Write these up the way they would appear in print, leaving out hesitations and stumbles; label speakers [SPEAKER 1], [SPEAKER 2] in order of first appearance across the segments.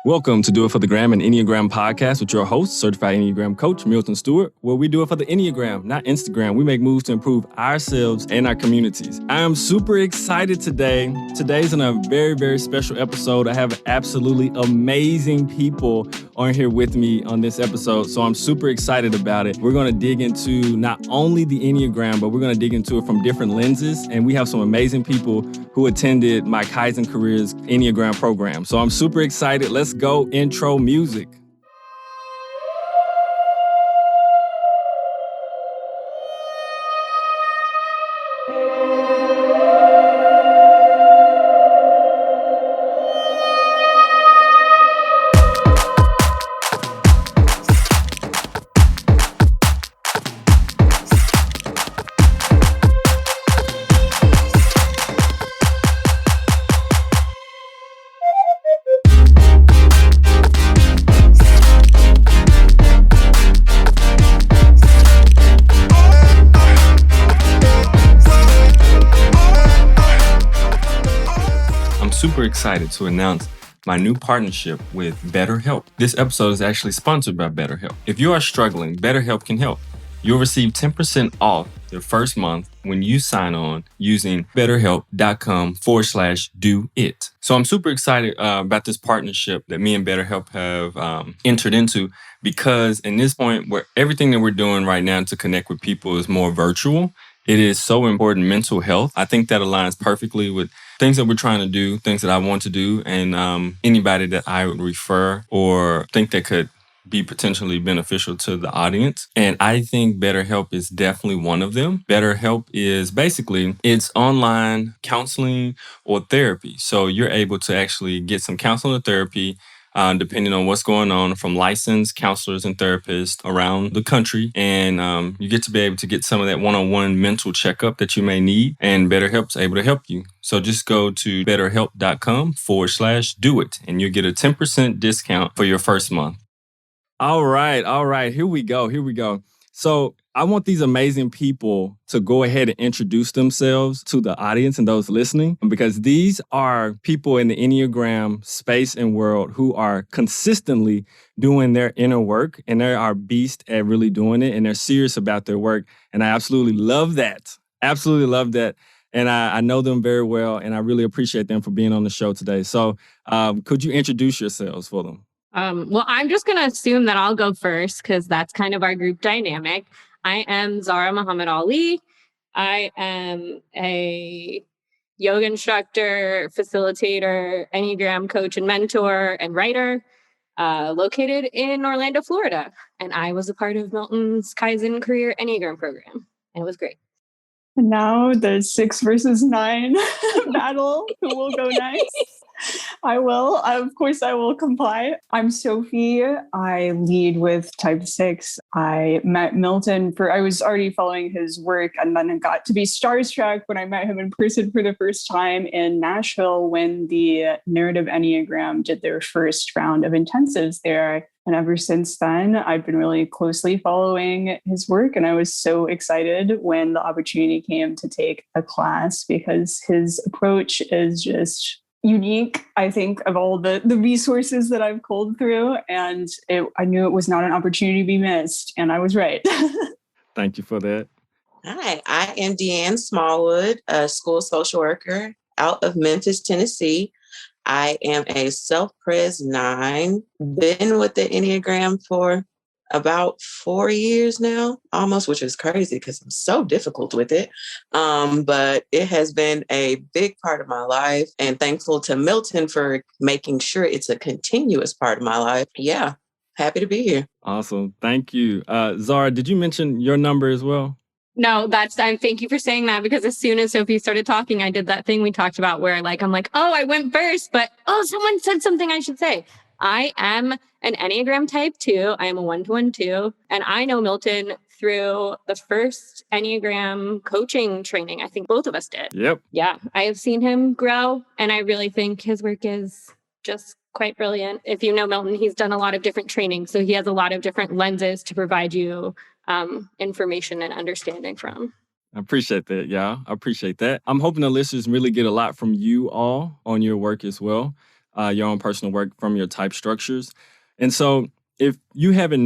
[SPEAKER 1] Welcome to Do It for the Gram, an Enneagram podcast with your host, certified Enneagram coach, Milton Stewart, where we do it for the Enneagram, not Instagram. We make moves to improve ourselves and our communities. I am super excited today. Today's in a very, very special episode. I have absolutely amazing people on here with me on this episode, so I'm super excited about it. We're going to dig into not only the Enneagram, but we're going to dig into it from different lenses, and we have some amazing people who attended my Kaizen Careers Enneagram program. So I'm super excited. Let's go intro music. Super excited to announce my new partnership with BetterHelp. This episode is actually sponsored by BetterHelp. If you are struggling, BetterHelp can help. You'll receive 10% off your first month when you sign on using betterhelp.com/doit. So I'm super excited about this partnership that me and BetterHelp have entered into, because in this point where everything that we're doing right now to connect with people is more virtual, it is so important. Mental health, I think that aligns perfectly with things that we're trying to do, things that I want to do, and anybody that I would refer or think that could be potentially beneficial to the audience. And I think BetterHelp is definitely one of them. BetterHelp is basically, it's online counseling or therapy. So you're able to actually get some counseling or therapy depending on what's going on, from licensed counselors and therapists around the country. And you get to be able to get some of that one-on-one mental checkup that you may need. And BetterHelp's able to help you. So just go to betterhelp.com/doit and you'll get a 10% discount for your first month. All right. Here we go. So I want these amazing people to go ahead and introduce themselves to the audience and those listening, because these are people in the Enneagram space and world who are consistently doing their inner work, and they are beasts at really doing it, and they're serious about their work. And I absolutely love that. And I know them very well, and I really appreciate them for being on the show today. So could you introduce yourselves for them?
[SPEAKER 2] Well, I'm just going to assume that I'll go first because that's kind of our group dynamic. I am Zahra Muhammad Ali. I am a yoga instructor, facilitator, Enneagram coach and mentor and writer located in Orlando, Florida. And I was a part of Milton's Kaizen Career Enneagram Program. And it was great.
[SPEAKER 3] And now the 6 versus 9 battle. Who will go next? I will. Of course, I will comply. I'm Sophie. I lead with Type 6. I met Milton I was already following his work, and then I got to be starstruck when I met him in person for the first time in Nashville when the Narrative Enneagram did their first round of intensives there. And ever since then, I've been really closely following his work. And I was so excited when the opportunity came to take a class, because his approach is just unique, I think, of all the resources that I've culled through. And I knew it was not an opportunity to be missed. And I was right.
[SPEAKER 1] Thank you for that.
[SPEAKER 4] Hi, I am Deanne Smallwood, a school social worker out of Memphis, Tennessee. I am a self-pres 9, been with the Enneagram for about 4 years now, almost, which is crazy because I'm so difficult with it. But it has been a big part of my life, and thankful to Milton for making sure it's a continuous part of my life. Yeah, happy to be here.
[SPEAKER 1] Awesome. Thank you. Zahra, did you mention your number as well?
[SPEAKER 2] No, thank you for saying that, because as soon as Sophie started talking, I did that thing we talked about where I'm like, oh, I went first, but someone said something I should say. I am an Enneagram Type 2. I am a 1-to-1-2. And I know Milton through the first Enneagram coaching training. I think both of us did.
[SPEAKER 1] Yep.
[SPEAKER 2] Yeah. I have seen him grow, and I really think his work is just quite brilliant. If you know Milton, he's done a lot of different trainings. So he has a lot of different lenses to provide you information and understanding from.
[SPEAKER 1] I appreciate that, y'all. I appreciate that. I'm hoping the listeners really get a lot from you all on your work as well. your own personal work from your type structures. And so if you don't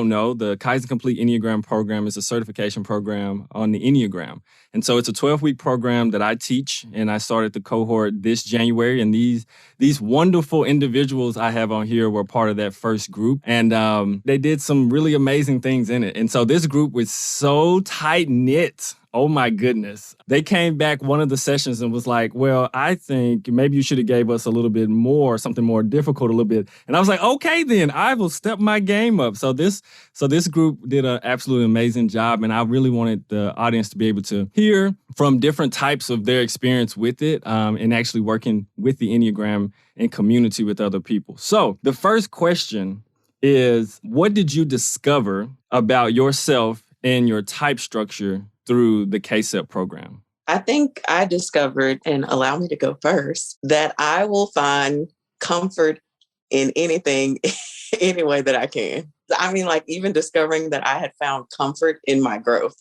[SPEAKER 1] know, the Kaizen Complete Enneagram Program is a certification program on the Enneagram. And so it's a 12-week program that I teach, and I started the cohort this January. And these wonderful individuals I have on here were part of that first group. And they did some really amazing things in it. And so this group was so tight-knit. Oh my goodness. They came back one of the sessions and was like, well, I think maybe you should have gave us a little bit more, something more difficult a little bit. And I was like, okay, then I will step my game up. So this group did an absolutely amazing job. And I really wanted the audience to be able to hear from different types of their experience with it and actually working with the Enneagram in community with other people. So the first question is, what did you discover about yourself and your type structure through the KCEP program?
[SPEAKER 4] I think I discovered, and allow me to go first, that I will find comfort in anything, any way that I can. I mean, like even discovering that I had found comfort in my growth.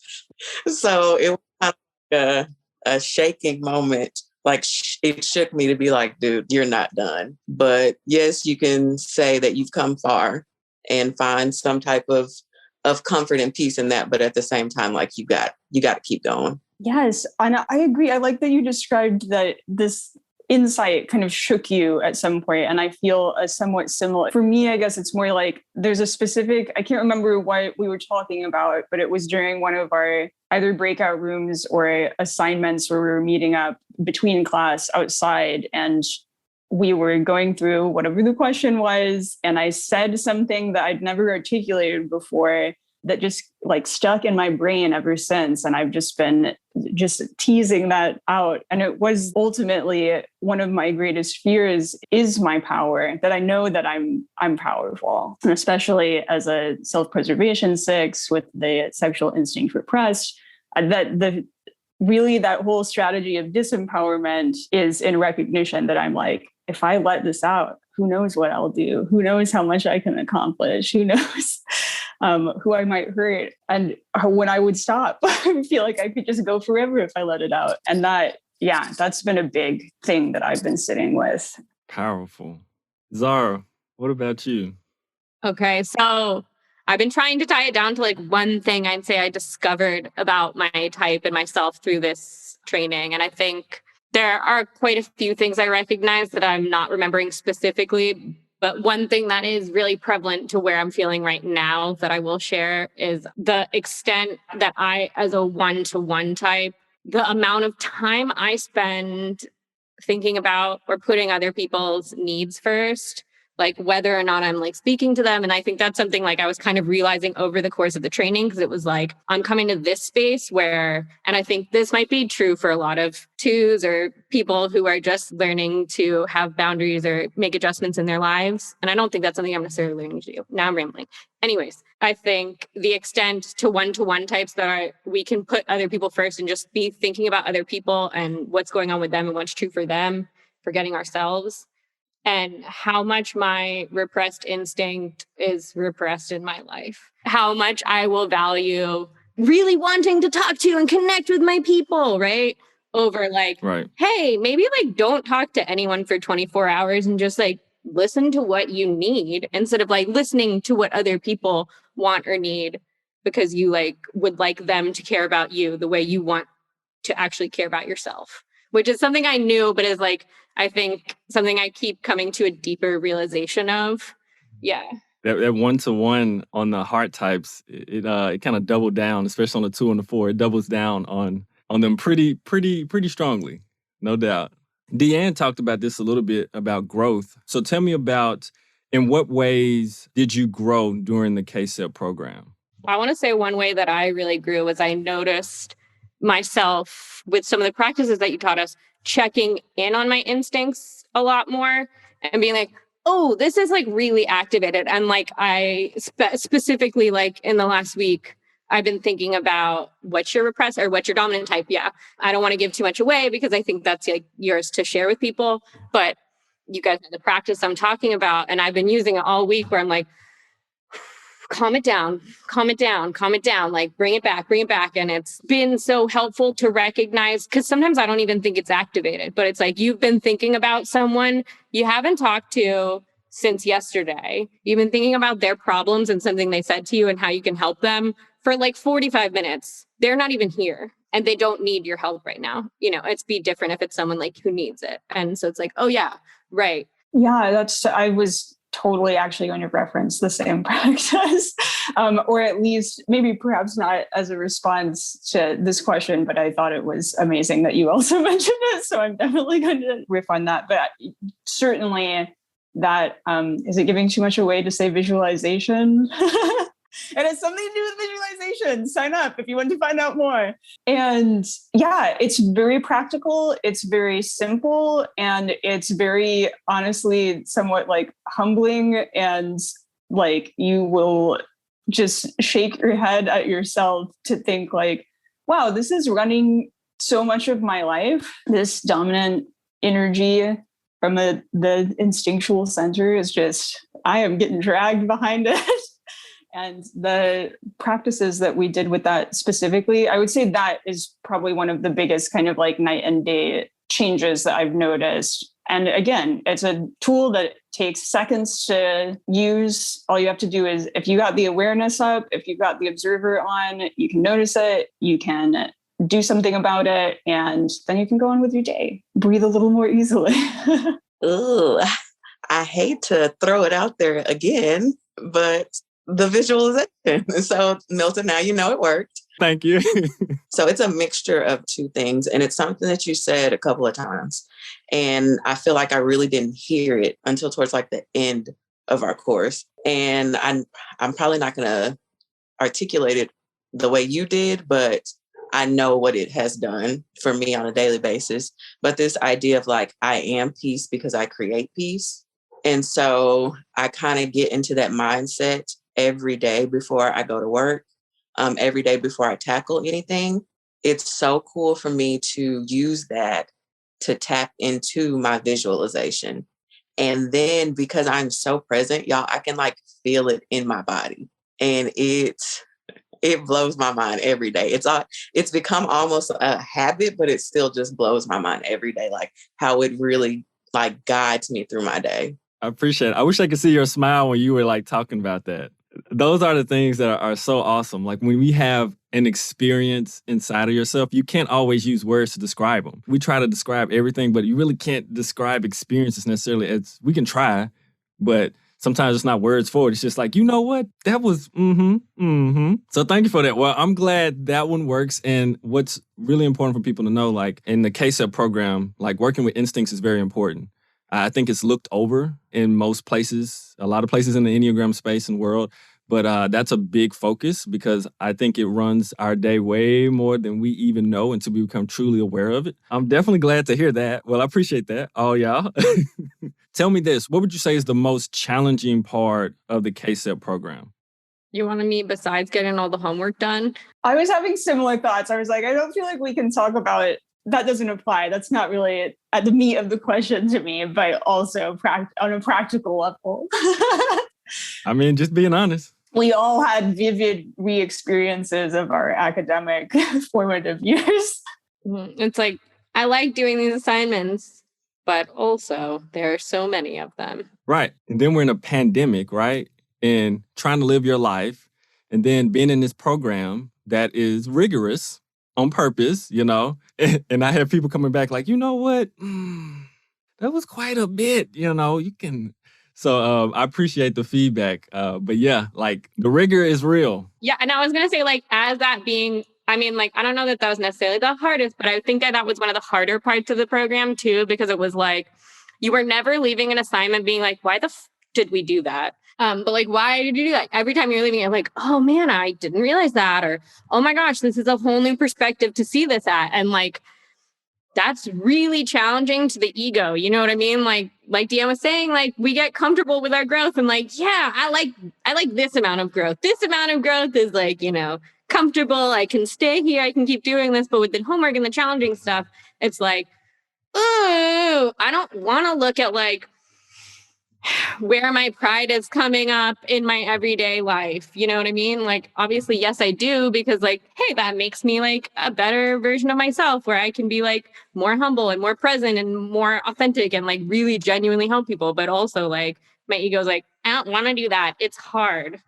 [SPEAKER 4] So it was kind of a shaking moment. Like it shook me to be like, dude, you're not done. But yes, you can say that you've come far and find some type of comfort and peace in that. But at the same time, like you got to keep going.
[SPEAKER 3] Yes. And I agree. I like that you described that this insight kind of shook you at some point. And I feel a somewhat similar. For me, I guess it's more like there's a specific, I can't remember what we were talking about, but it was during one of our either breakout rooms or assignments where we were meeting up between class outside, and we were going through whatever the question was. And I said something that I'd never articulated before that just like stuck in my brain ever since. And I've just been just teasing that out. And it was ultimately one of my greatest fears is my power, that I know that I'm powerful. And especially as a self-preservation 6 with the sexual instinct repressed, that whole strategy of disempowerment is in recognition that I'm like, if I let this out, who knows what I'll do? Who knows how much I can accomplish? Who knows who I might hurt? And when I would stop, I feel like I could just go forever if I let it out. And that's been a big thing that I've been sitting with.
[SPEAKER 1] Powerful. Zahra, what about you?
[SPEAKER 2] Okay, so I've been trying to tie it down to like one thing I'd say I discovered about my type and myself through this training. And I think there are quite a few things I recognize that I'm not remembering specifically. But one thing that is really prevalent to where I'm feeling right now that I will share is the extent that I, as a 1-to-1 type, the amount of time I spend thinking about or putting other people's needs first, like whether or not I'm like speaking to them. And I think that's something like I was kind of realizing over the course of the training, because it was like, I'm coming to this space where, and I think this might be true for a lot of 2s or people who are just learning to have boundaries or make adjustments in their lives. And I don't think that's something I'm necessarily learning to do. Now I'm rambling. Anyways, I think the extent to 1-to-1 types that we can put other people first and just be thinking about other people and what's going on with them and what's true for them, forgetting ourselves. And how much my repressed instinct is repressed in my life. How much I will value really wanting to talk to and connect with my people, right? Over like, right. Hey, maybe like don't talk to anyone for 24 hours and just like listen to what you need instead of like listening to what other people want or need because you like would like them to care about you the way you want to actually care about yourself, which is something I knew, but is like, I think something I keep coming to a deeper realization of. Yeah.
[SPEAKER 1] That 1-to-1 on the heart types, it kind of doubled down, especially on the 2 and the 4. It doubles down on them pretty strongly, no doubt. DeAnn talked about this a little bit about growth. So tell me about, in what ways did you grow during the KCEP program?
[SPEAKER 2] I want to say one way that I really grew was I noticed myself with some of the practices that you taught us, checking in on my instincts a lot more and being like, oh, this is like really activated. And like I specifically like in the last week, I've been thinking about what's your repressed or what's your dominant type. Yeah. I don't want to give too much away because I think that's like yours to share with people. But you guys know the practice I'm talking about. And I've been using it all week where I'm like, calm it down, calm it down, calm it down, like bring it back, bring it back. And it's been so helpful to recognize, because sometimes I don't even think it's activated, but it's like you've been thinking about someone you haven't talked to since yesterday. You've been thinking about their problems and something they said to you and how you can help them for like 45 minutes. They're not even here and they don't need your help right now. You know, it's be different if it's someone like who needs it. And so it's like, oh yeah, right.
[SPEAKER 3] Yeah, I was totally actually going to reference the same practice, or at least maybe perhaps not as a response to this question, but I thought it was amazing that you also mentioned it. So I'm definitely going to riff on that. But certainly that, is it giving too much away to say visualization? It has something to do with visualization. Sign up if you want to find out more. And yeah, it's very practical. It's very simple. And it's very, honestly, somewhat like humbling. And like you will just shake your head at yourself to think like, wow, this is running so much of my life. This dominant energy from the instinctual center is just, I am getting dragged behind it. And the practices that we did with that specifically, I would say that is probably one of the biggest kind of like night and day changes that I've noticed. And again, it's a tool that takes seconds to use. All you have to do is, if you got the awareness up, if you've got the observer on, you can notice it, you can do something about it, and then you can go on with your day. Breathe a little more easily.
[SPEAKER 4] Ooh, I hate to throw it out there again, but the visualization. So Milton, now you know it worked.
[SPEAKER 1] Thank you.
[SPEAKER 4] So it's a mixture of two things. And it's something that you said a couple of times. And I feel like I really didn't hear it until towards like the end of our course. And I'm probably not going to articulate it the way you did, but I know what it has done for me on a daily basis. But this idea of like, I am peace because I create peace. And so I kind of get into that mindset every day before I go to work, every day before I tackle anything. It's so cool for me to use that to tap into my visualization. And then because I'm so present, y'all, I can like feel it in my body. And it blows my mind every day. It's become almost a habit, but it still just blows my mind every day, like how it really like guides me through my day.
[SPEAKER 1] I appreciate it. I wish I could see your smile when you were like talking about that. Those are the things that are so awesome. Like when we have an experience inside of yourself, you can't always use words to describe them. We try to describe everything, but you really can't describe experiences necessarily. We can try, but sometimes it's not words for it. It's just like, you know what? That was, So thank you for that. Well, I'm glad that one works. And what's really important for people to know, like in the KCEP program, like working with instincts is very important. I think it's looked over in most places, a lot of places in the Enneagram space and world. But that's a big focus because I think it runs our day way more than we even know until we become truly aware of it. I'm definitely glad to hear that. Well, I appreciate that, all y'all. Tell me this. What would you say is the most challenging part of the KCEP program?
[SPEAKER 2] You want to meet besides getting all the homework done?
[SPEAKER 3] I was having similar thoughts. I was like, I don't feel like we can talk about it. That doesn't apply. That's not really at the meat of the question to me, but also on a practical level.
[SPEAKER 1] I mean, just being honest.
[SPEAKER 3] We all had vivid re-experiences of our academic formative years.
[SPEAKER 2] It's like, I like doing these assignments, but also there are so many of them.
[SPEAKER 1] Right. And then we're in a pandemic, right? And trying to live your life. And then being in this program that is rigorous on purpose, you know? And I have people coming back like, you know what? That was quite a bit, you know? You can... So I appreciate the feedback. But yeah, like the rigor is real.
[SPEAKER 2] Yeah. And I was going to say, like, as that being, I mean, like, I don't know that was necessarily the hardest, but I think that was one of the harder parts of the program too, because it was like, you were never leaving an assignment being like, why the did we do that? But like, why did you do that? Every time you're leaving, you're like, oh man, I didn't realize that. Or, oh my gosh, this is a whole new perspective to see this at. And like, that's really challenging to the ego. You know what I mean? Like DeAnn was saying, like we get comfortable with our growth and like, yeah, I like this amount of growth. This amount of growth is like, you know, comfortable. I can stay here. I can keep doing this. But with the homework and the challenging stuff, it's like, oh, I don't want to look at like where my pride is coming up in my everyday life. You know what I mean? Like, obviously, yes, I do, because like, hey, that makes me like a better version of myself where I can be like more humble and more present and more authentic and like really genuinely help people. But also like my ego's like, I don't want to do that. It's hard.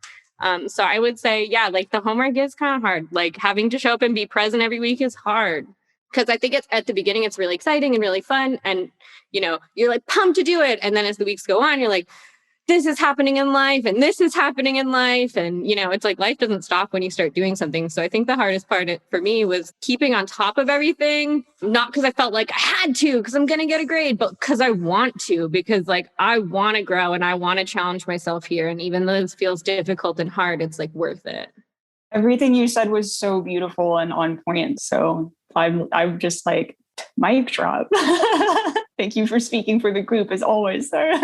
[SPEAKER 2] So I would say, yeah, like the homework is kind of hard. Like having to show up and be present every week is hard. Because I think it's at the beginning, it's really exciting and really fun. And, you know, you're like pumped to do it. And then as the weeks go on, you're like, this is happening in life and this is happening in life. And, you know, it's like life doesn't stop when you start doing something. So I think the hardest part for me was keeping on top of everything, not because I felt like I had to, because I'm going to get a grade, but because I want to, because like I want to grow and I want to challenge myself here. And even though this feels difficult and hard, it's like worth it.
[SPEAKER 3] Everything you said was so beautiful and on point. So I'm just like, mic drop. Thank you for speaking for the group as always, Zahra.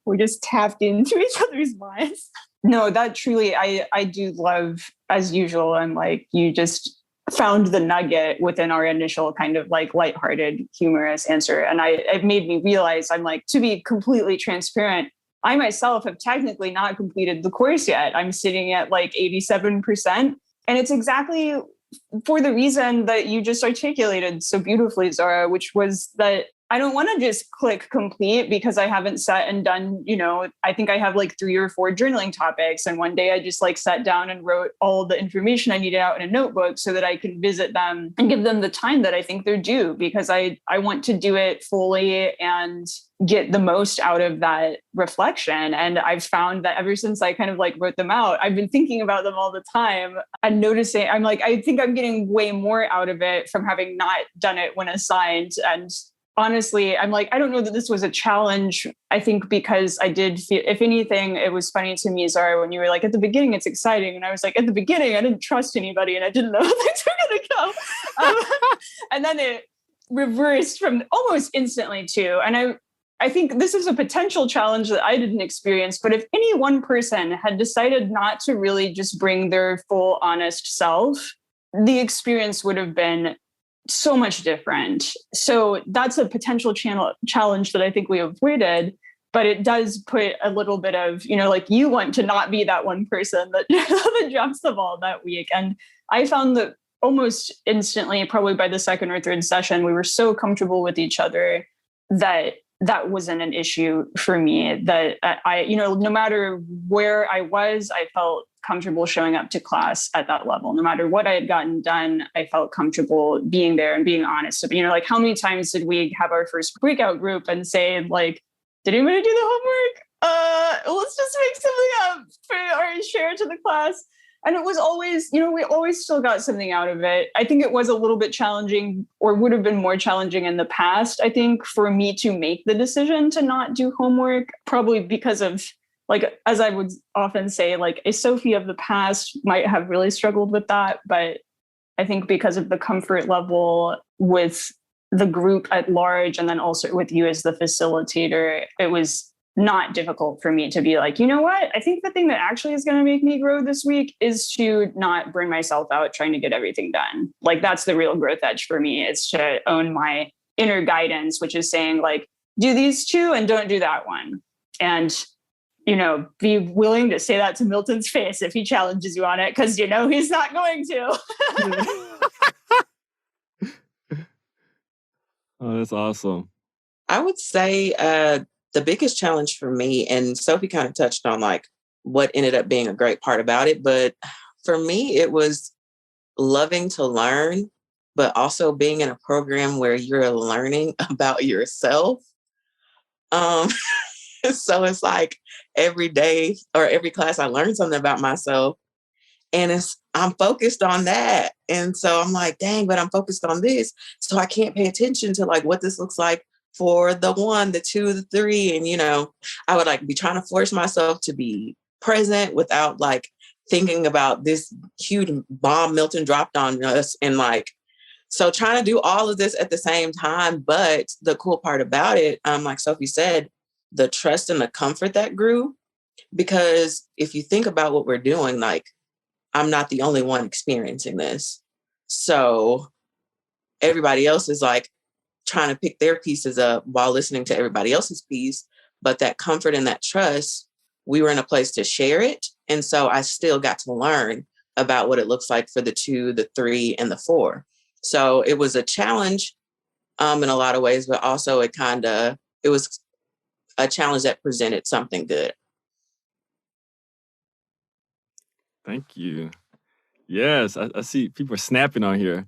[SPEAKER 3] We just tapped into each other's minds. No, that truly, I do love, as usual, and like you just found the nugget within our initial kind of like lighthearted, humorous answer. And it made me realize, I'm like, to be completely transparent, I myself have technically not completed the course yet. I'm sitting at like 87%. And it's exactly for the reason that you just articulated so beautifully, Zahra, which was that I don't want to just click complete because I haven't sat and done, you know, I think I have like 3 or 4 journaling topics. And one day I just like sat down and wrote all the information I needed out in a notebook so that I can visit them and give them the time that I think they're due, because I want to do it fully and get the most out of that reflection. And I've found that ever since I kind of like wrote them out, I've been thinking about them all the time and noticing, I'm like, I think I'm getting way more out of it from having not done it when assigned. And honestly, I'm like, I don't know that this was a challenge. I think because I did feel, if anything, it was funny to me, Zahra, when you were like, at the beginning, it's exciting. And I was like, at the beginning, I didn't trust anybody and I didn't know how things were going to go. And then it reversed from almost instantly too. And I think this is a potential challenge that I didn't experience, but if any one person had decided not to really just bring their full, honest self, the experience would have been so much different. So that's a potential challenge that I think we avoided, but it does put a little bit of, you know, like you want to not be that one person that, that drops the ball that week. And I found that almost instantly, probably by the 2nd or 3rd session, we were so comfortable with each other that wasn't an issue for me, that I, you know, no matter where I was, I felt comfortable showing up to class at that level. No matter what I had gotten done, I felt comfortable being there and being honest. You know, like how many times did we have our first breakout group and say like, did anybody do the homework? Let's just make something up for or share to the class. And it was always, you know, we always still got something out of it. I think it was a little bit challenging, or would have been more challenging in the past, I think, for me to make the decision to not do homework, probably because of, like, as I would often say, like a Sophie of the past might have really struggled with that. But I think because of the comfort level with the group at large, and then also with you as the facilitator, it was not difficult for me to be like, you know what? I think the thing that actually is going to make me grow this week is to not burn myself out trying to get everything done. Like that's the real growth edge for me, is to own my inner guidance, which is saying like, do these 2 and don't do that one. And, you know, be willing to say that to Milton's face if he challenges you on it, because you know he's not going to.
[SPEAKER 1] Oh, that's awesome.
[SPEAKER 4] I would say the biggest challenge for me, and Sophie kind of touched on like what ended up being a great part about it, but for me, it was loving to learn, but also being in a program where you're learning about yourself. So it's like every day or every class I learn something about myself, and I'm focused on that. And so I'm like, dang, but I'm focused on this. So I can't pay attention to like what this looks like for the 1, the 2, the 3. And, you know, I would like be trying to force myself to be present without like thinking about this huge bomb Milton dropped on us. And like, so trying to do all of this at the same time. But the cool part about it, like Sophie said, the trust and the comfort that grew, because if you think about what we're doing, like I'm not the only one experiencing this. So everybody else is like trying to pick their pieces up while listening to everybody else's piece. but that comfort and that trust, we were in a place to share it. And so I still got to learn about what it looks like for the 2, the 3, and the 4. So it was a challenge in a lot of ways, but also it was a challenge that presented something good.
[SPEAKER 1] Thank you. Yes, I see people are snapping on here.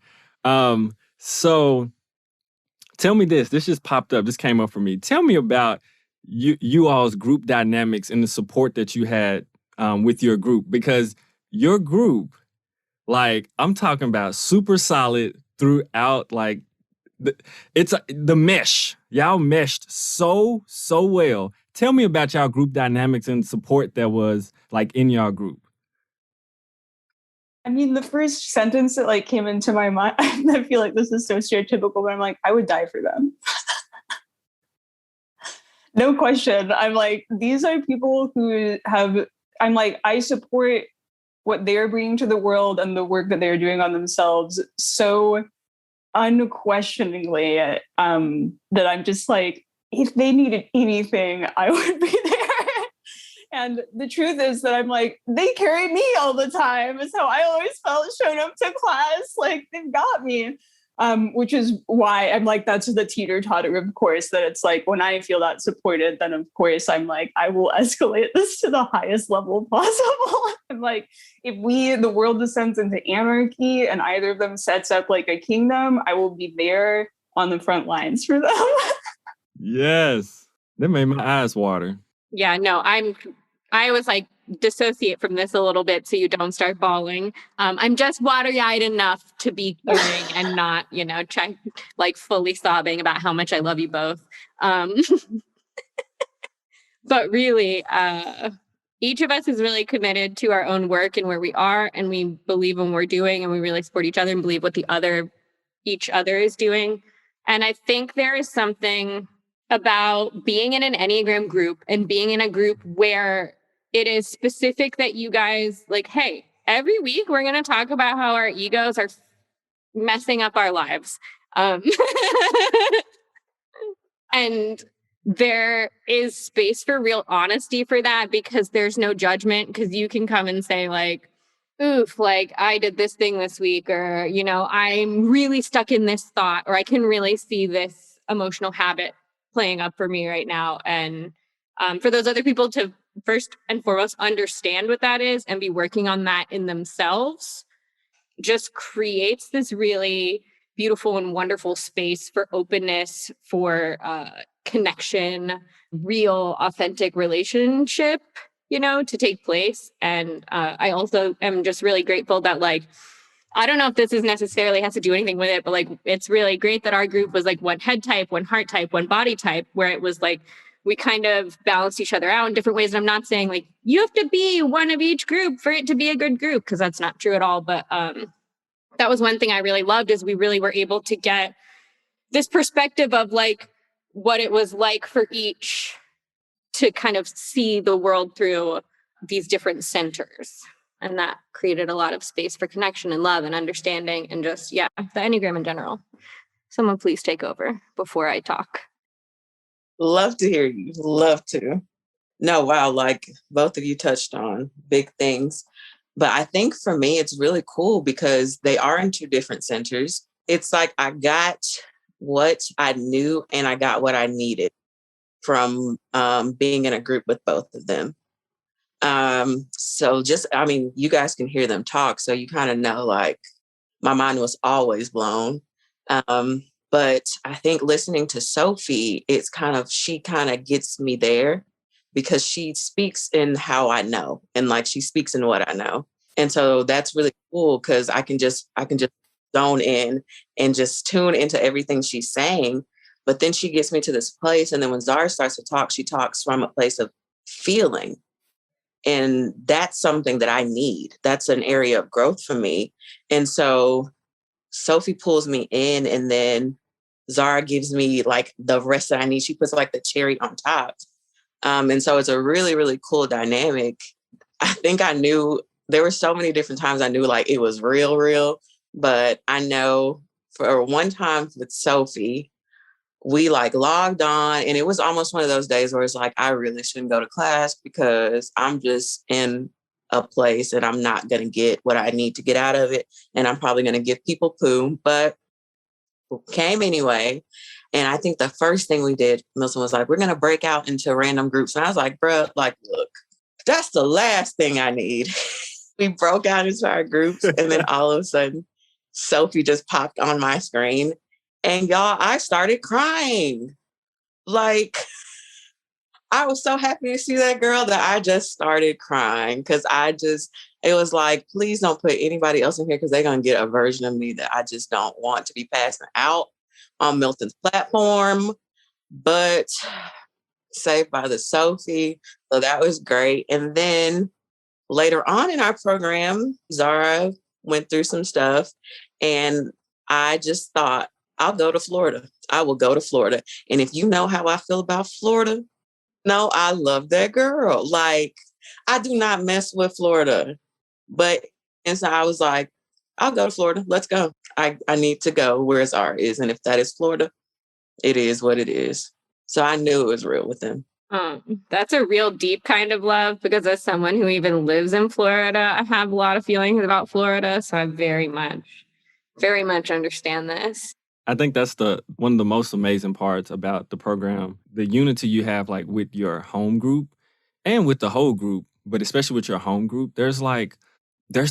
[SPEAKER 1] So tell me this. This just popped up. This came up for me. Tell me about you all's group dynamics and the support that you had with your group, because your group, like, I'm talking about super solid throughout. Like, it's the mesh. Y'all meshed so well. Tell me about y'all group dynamics and support that was like in y'all group.
[SPEAKER 3] I mean, the first sentence that like came into my mind, I feel like this is so stereotypical, but I'm like, I would die for them. No question. I'm like, these are people who I'm like, I support what they're bringing to the world and the work that they're doing on themselves so unquestioningly, that I'm just like, if they needed anything, I would be there. And the truth is that I'm like, they carry me all the time. It's how I always felt showing up to class. Like, they've got me. Which is why I'm like, that's the teeter-totter, of course, that it's like, when I feel that supported, then of course I'm like, I will escalate this to the highest level possible. I'm like, if the world descends into anarchy and either of them sets up like a kingdom, I will be there on the front lines for them.
[SPEAKER 1] Yes. That made my eyes water.
[SPEAKER 2] Yeah, no, I was like, dissociate from this a little bit so you don't start bawling. I'm just watery-eyed enough to be caring and not, try like fully sobbing about how much I love you both. But really, each of us is really committed to our own work and where we are, and we believe in what we're doing, and we really support each other and believe what each other is doing. And I think there is something about being in an Enneagram group and being in a group where it is specific that you guys like, hey, every week we're going to talk about how our egos are messing up our lives. And there is space for real honesty for that, because there's no judgment, because you can come and say like, oof, like I did this thing this week, or, I'm really stuck in this thought, or I can really see this emotional habit playing up for me right now. And for those other people to first and foremost understand what that is and be working on that in themselves just creates this really beautiful and wonderful space for openness, for connection, real authentic relationship, to take place. And I also am just really grateful that, like, I don't know if this is necessarily has to do anything with it, but like, it's really great that our group was like one head type, one heart type, one body type, where it was like, we kind of balanced each other out in different ways. And I'm not saying like, you have to be one of each group for it to be a good group, because that's not true at all. But that was one thing I really loved, is we really were able to get this perspective of like what it was like for each to kind of see the world through these different centers. And that created a lot of space for connection and love and understanding and just, the Enneagram in general. Someone please take over before I talk.
[SPEAKER 4] Love to hear you. Love to. No, wow, like both of you touched on big things. But I think for me, it's really cool because they are in 2 different centers. It's like I got what I knew and I got what I needed from being in a group with both of them. So you guys can hear them talk. So you kind of know, like, my mind was always blown. But I think listening to Sophie, she kind of gets me there, because she speaks in how I know, and like she speaks in what I know. And so that's really cool, because I can just zone in and just tune into everything she's saying. But then she gets me to this place. And then when Zahra starts to talk, she talks from a place of feeling. And that's something that I need. That's an area of growth for me. And so Sophie pulls me in, and then Zahra gives me like the rest that I need. She puts like the cherry on top. And so it's a really, really cool dynamic. I think I knew there were so many different times I knew like it was real, but I know for one time with Sophie, we like logged on, and it was almost one of those days where it's like, I really shouldn't go to class because I'm just in a place and I'm not going to get what I need to get out of it. And I'm probably going to give people poo, but came anyway. And I think the first thing we did, Milton was like, we're going to break out into random groups. And I was like, bro, like, look, that's the last thing I need. We broke out into our groups. And then all of a sudden, Sophie just popped on my screen. And y'all, I started crying. Like, I was so happy to see that girl that I just started crying because it was like, please don't put anybody else in here because they're going to get a version of me that I just don't want to be passing out on Milton's platform. But saved by the Sophie. So that was great. And then later on in our program, Zahra went through some stuff and I just thought, I'll go to Florida. I will go to Florida. And if you know how I feel about Florida, no, I love that girl. Like, I do not mess with Florida. And so I was like, I'll go to Florida. Let's go. I need to go where Zahra is. And if that is Florida, it is what it is. So I knew it was real with them.
[SPEAKER 2] That's a real deep kind of love, because as someone who even lives in Florida, I have a lot of feelings about Florida. So I very much understand this.
[SPEAKER 1] I think that's one of the most amazing parts about the program, the unity you have like with your home group and with the whole group, but especially with your home group. There's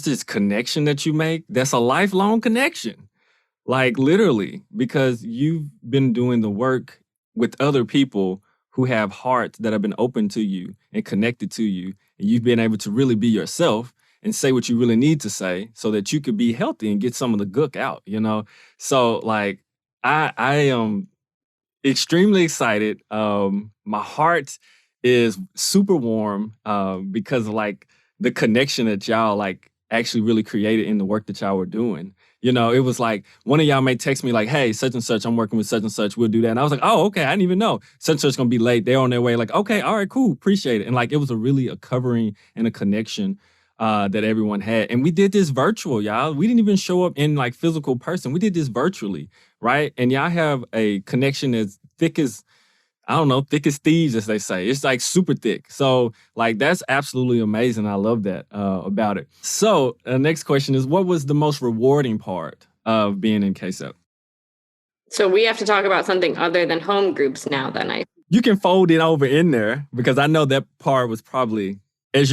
[SPEAKER 1] this connection that you make that's a lifelong connection, like literally, because you've been doing the work with other people who have hearts that have been open to you and connected to you, and you've been able to really be yourself and say what you really need to say so that you could be healthy and get some of the gook out, you know? So like, I am extremely excited. My heart is super warm because of like the connection that y'all like actually really created in the work that y'all were doing. You know, it was like one of y'all may text me like, hey, such and such, I'm working with such and such, we'll do that. And I was like, oh, okay, I didn't even know. Such and such gonna be late. They're on their way. Like, okay, all right, cool, appreciate it. And like, it was a covering and a connection that everyone had. And we did this virtual, y'all. We didn't even show up in like physical person. We did this virtually, right? And y'all have a connection as thick as, I don't know, thick as thieves, as they say. It's like super thick. So like, that's absolutely amazing. I love that about it. So next question is, what was the most rewarding part of being in KCEP?
[SPEAKER 2] So we have to talk about something other than home groups now then.
[SPEAKER 1] You can fold it over in there because I know that part was probably, as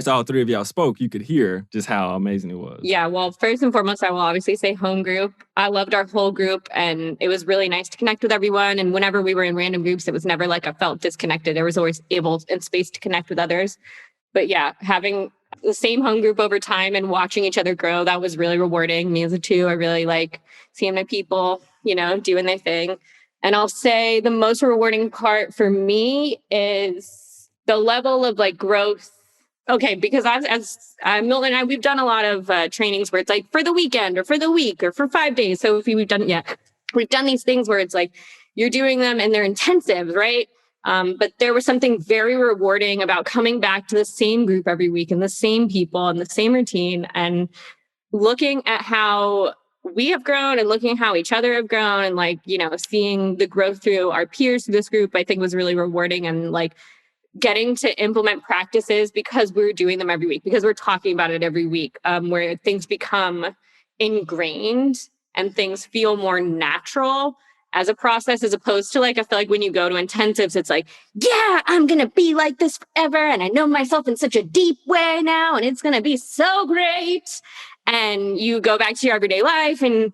[SPEAKER 1] all three of y'all spoke, you could hear just how amazing it was.
[SPEAKER 2] Yeah, well, first and foremost, I will obviously say home group. I loved our whole group, and it was really nice to connect with everyone. And whenever we were in random groups, it was never like I felt disconnected. There was always able and space to connect with others. But yeah, having the same home group over time and watching each other grow, that was really rewarding. Me as a two, I really like seeing my people, you know, doing their thing. And I'll say the most rewarding part for me is the level of like growth. Okay, because as Milton and I, we've done a lot of trainings where it's like for the weekend or for the week or for 5 days. So if we've done these things where it's like you're doing them and they're intensives, right? But there was something very rewarding about coming back to the same group every week and the same people and the same routine and looking at how we have grown and looking at how each other have grown and like, you know, seeing the growth through our peers through this group, I think was really rewarding. And like, getting to implement practices because we're doing them every week, because we're talking about it every week, where things become ingrained and things feel more natural as a process, as opposed to like, I feel like when you go to intensives, it's like, yeah, I'm going to be like this forever. And I know myself in such a deep way now, and it's going to be so great. And you go back to your everyday life and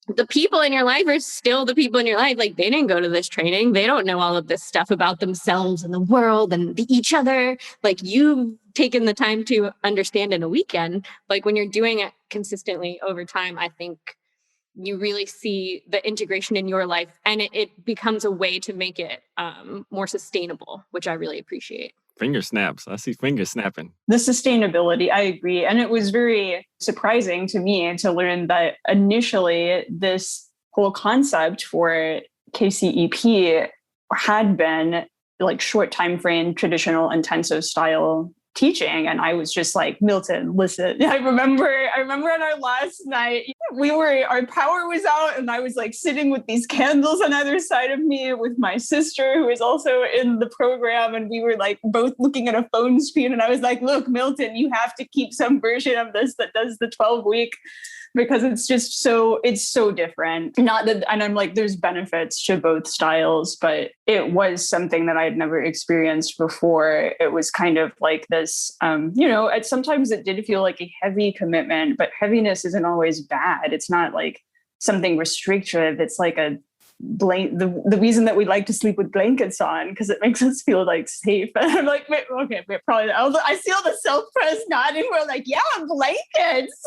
[SPEAKER 2] the people in your life are still the people in your life. Like they didn't go to this training. They don't know all of this stuff about themselves and the world and each other. Like you've taken the time to understand in a weekend. Like when you're doing it consistently over time, I think you really see the integration in your life and it becomes a way to make it more sustainable, which I really appreciate.
[SPEAKER 1] Finger snaps. I see fingers snapping.
[SPEAKER 3] The sustainability, I agree. And it was very surprising to me to learn that initially this whole concept for KCEP had been like short time frame, traditional intensive style teaching. And I was just like, Milton, listen, I remember on our last night, our power was out, and I was like sitting with these candles on either side of me with my sister who is also in the program. And we were like both looking at a phone screen. And I was like, look, Milton, you have to keep some version of this that does the 12-week, because it's so different. Not that, and I'm like, there's benefits to both styles, but it was something that I had never experienced before. It was kind of like this, sometimes it did feel like a heavy commitment, but heaviness isn't always bad. It's not like something restrictive. It's like the reason that we like to sleep with blankets on, because it makes us feel like safe. And I'm like, probably. I see all the self-press nodding. We're like, yeah, blankets.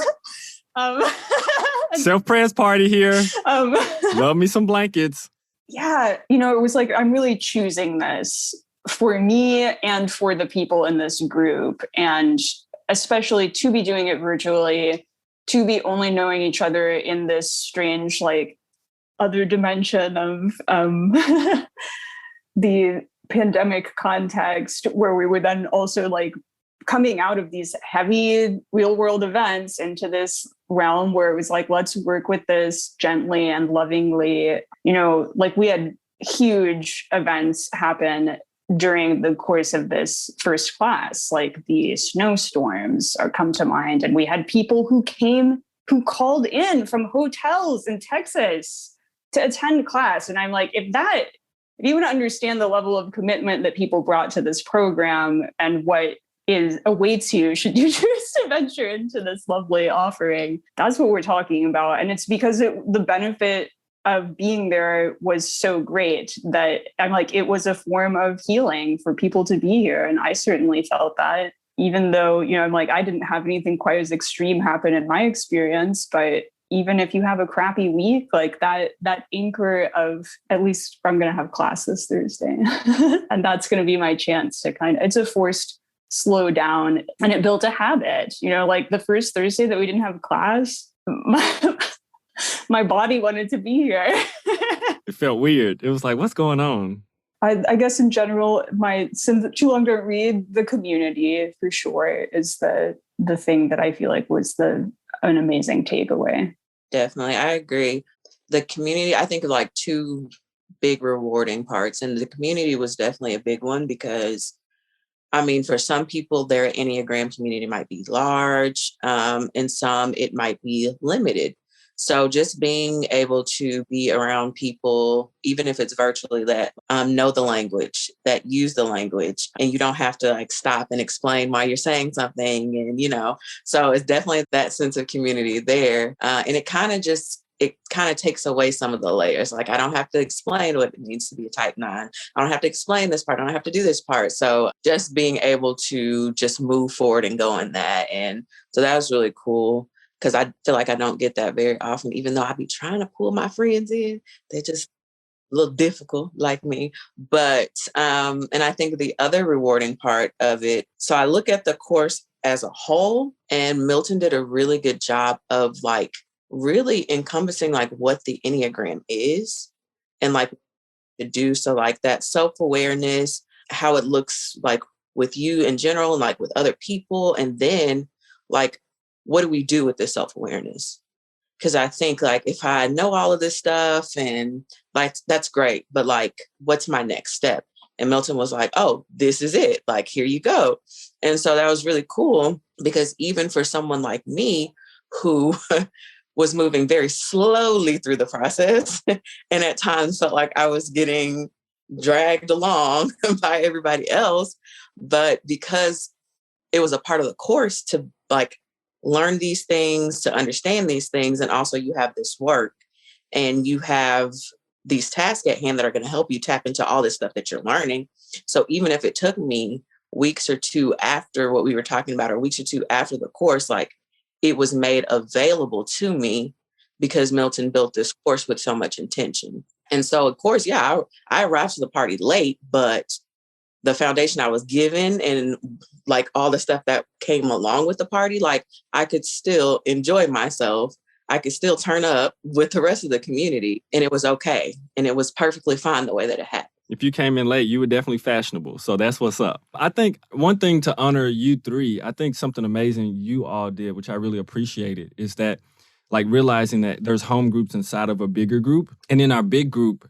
[SPEAKER 1] Self-press party here. Love me some blankets.
[SPEAKER 3] Yeah. It was like, I'm really choosing this for me and for the people in this group. And especially to be doing it virtually, to be only knowing each other in this strange, like, other dimension of the pandemic context, where we were then also like coming out of these heavy real world events into this realm where it was like, let's work with this gently and lovingly. Like we had huge events happen during the course of this first class, like the snowstorms come to mind. And we had people who called in from hotels in Texas to attend class. And I'm like, if you want to understand the level of commitment that people brought to this program and what awaits you should you choose to venture into this lovely offering, that's what we're talking about. And it's because the benefit of being there was so great that I'm like, it was a form of healing for people to be here. And I certainly felt that, even though, I'm like, I didn't have anything quite as extreme happen in my experience, but even if you have a crappy week, like that anchor of, at least I'm going to have class this Thursday. And that's going to be my chance to it's a forced slow down. And it built a habit, like the first Thursday that we didn't have class, my body wanted to be here.
[SPEAKER 1] It felt weird. It was like, what's going on?
[SPEAKER 3] I guess in general, since too long don't read, the community for sure is the thing that I feel like was an amazing takeaway.
[SPEAKER 4] Definitely. I agree. The community, I think, of like two big rewarding parts. And the community was definitely a big one because, for some people, their Enneagram community might be large, and some it might be limited. So just being able to be around people, even if it's virtually, that know the language, that use the language, and you don't have to like stop and explain why you're saying something. And, so it's definitely that sense of community there. And it kind of takes away some of the layers. Like I don't have to explain what it means to be a type 9. I don't have to explain this part. I don't have to do this part. So just being able to just move forward and go in that. And so that was really cool. Because I feel like I don't get that very often, even though I be trying to pull my friends in. They're just a little difficult like me. But, and I think the other rewarding part of it, so I look at the course as a whole, and Milton did a really good job of like really encompassing like what the Enneagram is and like to do. So like that self-awareness, how it looks like with you in general and like with other people. And then like, what do we do with this self-awareness? Because I think like if I know all of this stuff and like, that's great, but like, what's my next step? And Milton was like, oh, this is it. Like, here you go. And so that was really cool because even for someone like me who was moving very slowly through the process and at times felt like I was getting dragged along by everybody else, but because it was a part of the course to like learn these things, to understand these things. And also you have this work and you have these tasks at hand that are going to help you tap into all this stuff that you're learning. So even if it took me weeks or two after what we were talking about, or weeks or two after the course, like it was made available to me because Milton built this course with so much intention. And so of course, yeah, I arrived to the party late, but the foundation I was given and like all the stuff that came along with the party, like I could still enjoy myself. I could still turn up with the rest of the community and it was okay. And it was perfectly fine the way that it happened.
[SPEAKER 1] If you came in late, you were definitely fashionable. So that's what's up. I think one thing to honor you three, I think something amazing you all did, which I really appreciated, is that like realizing that there's home groups inside of a bigger group. And in our big group,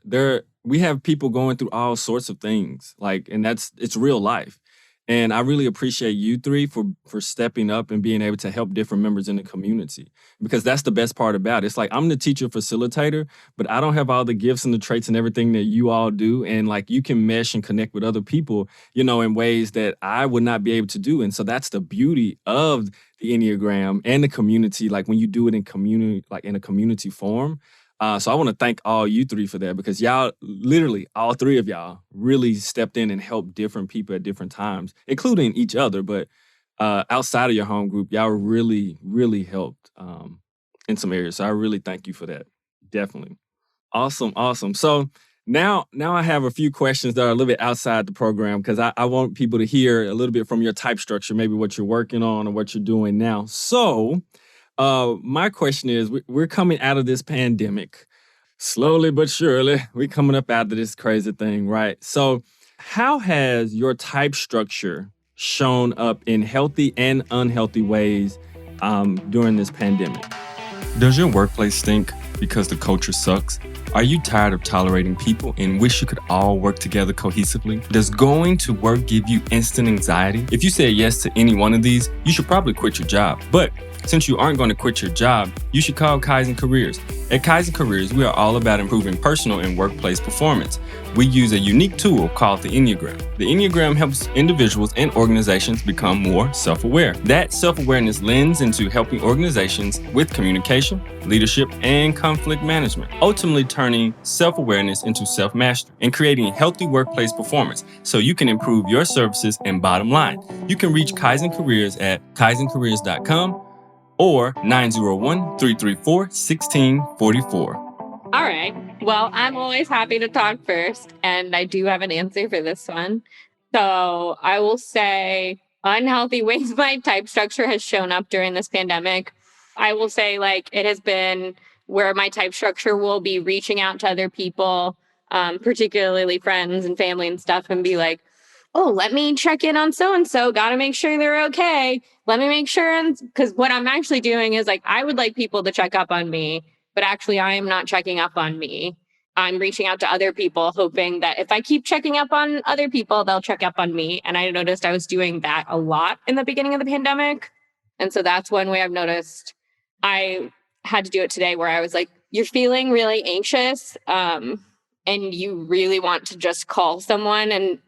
[SPEAKER 1] we have people going through all sorts of things, like, and it's real life. And I really appreciate you three for stepping up and being able to help different members in the community, because that's the best part about it. It's like, I'm the teacher facilitator, but I don't have all the gifts and the traits and everything that you all do. And like, you can mesh and connect with other people, in ways that I would not be able to do. And so that's the beauty of the Enneagram and the community, like when you do it in community, like in a community form. So I want to thank all you three for that, because y'all, literally all three of y'all, really stepped in and helped different people at different times, including each other. But outside of your home group, y'all really, really helped in some areas. So I really thank you for that. Definitely. Awesome. So now I have a few questions that are a little bit outside the program, because I want people to hear a little bit from your type structure, maybe what you're working on or what you're doing now. So my question is, we're coming out of this pandemic slowly but surely. We're coming up out of this crazy thing, right? So how has your type structure shown up in healthy and unhealthy ways during this pandemic?
[SPEAKER 5] Does your workplace stink because the culture sucks? Are you tired of tolerating people and wish you could all work together cohesively? Does going to work give you instant anxiety? If you say yes to any one of these, you should probably quit your job. But since you aren't going to quit your job, you should call Kaizen Careers. At Kaizen Careers, we are all about improving personal and workplace performance. We use a unique tool called the Enneagram. The Enneagram helps individuals and organizations become more self-aware. That self-awareness lends into helping organizations with communication, leadership, and conflict management, ultimately turning self-awareness into self-mastery and creating healthy workplace performance so you can improve your services and bottom line. You can reach Kaizen Careers at kaizencareers.com or 901-334-1644.
[SPEAKER 2] All right. Well, I'm always happy to talk first, and I do have an answer for this one. So I will say unhealthy ways my type structure has shown up during this pandemic. I will say, like, it has been where my type structure will be reaching out to other people, particularly friends and family and stuff, and be like, oh, let me check in on so-and-so. Got to make sure they're okay. Let me make sure. Because what I'm actually doing is, like, I would like people to check up on me, but actually I am not checking up on me. I'm reaching out to other people, hoping that if I keep checking up on other people, they'll check up on me. And I noticed I was doing that a lot in the beginning of the pandemic. And so that's one way I've noticed. I had to do it today, where I was like, you're feeling really anxious, and you really want to just call someone and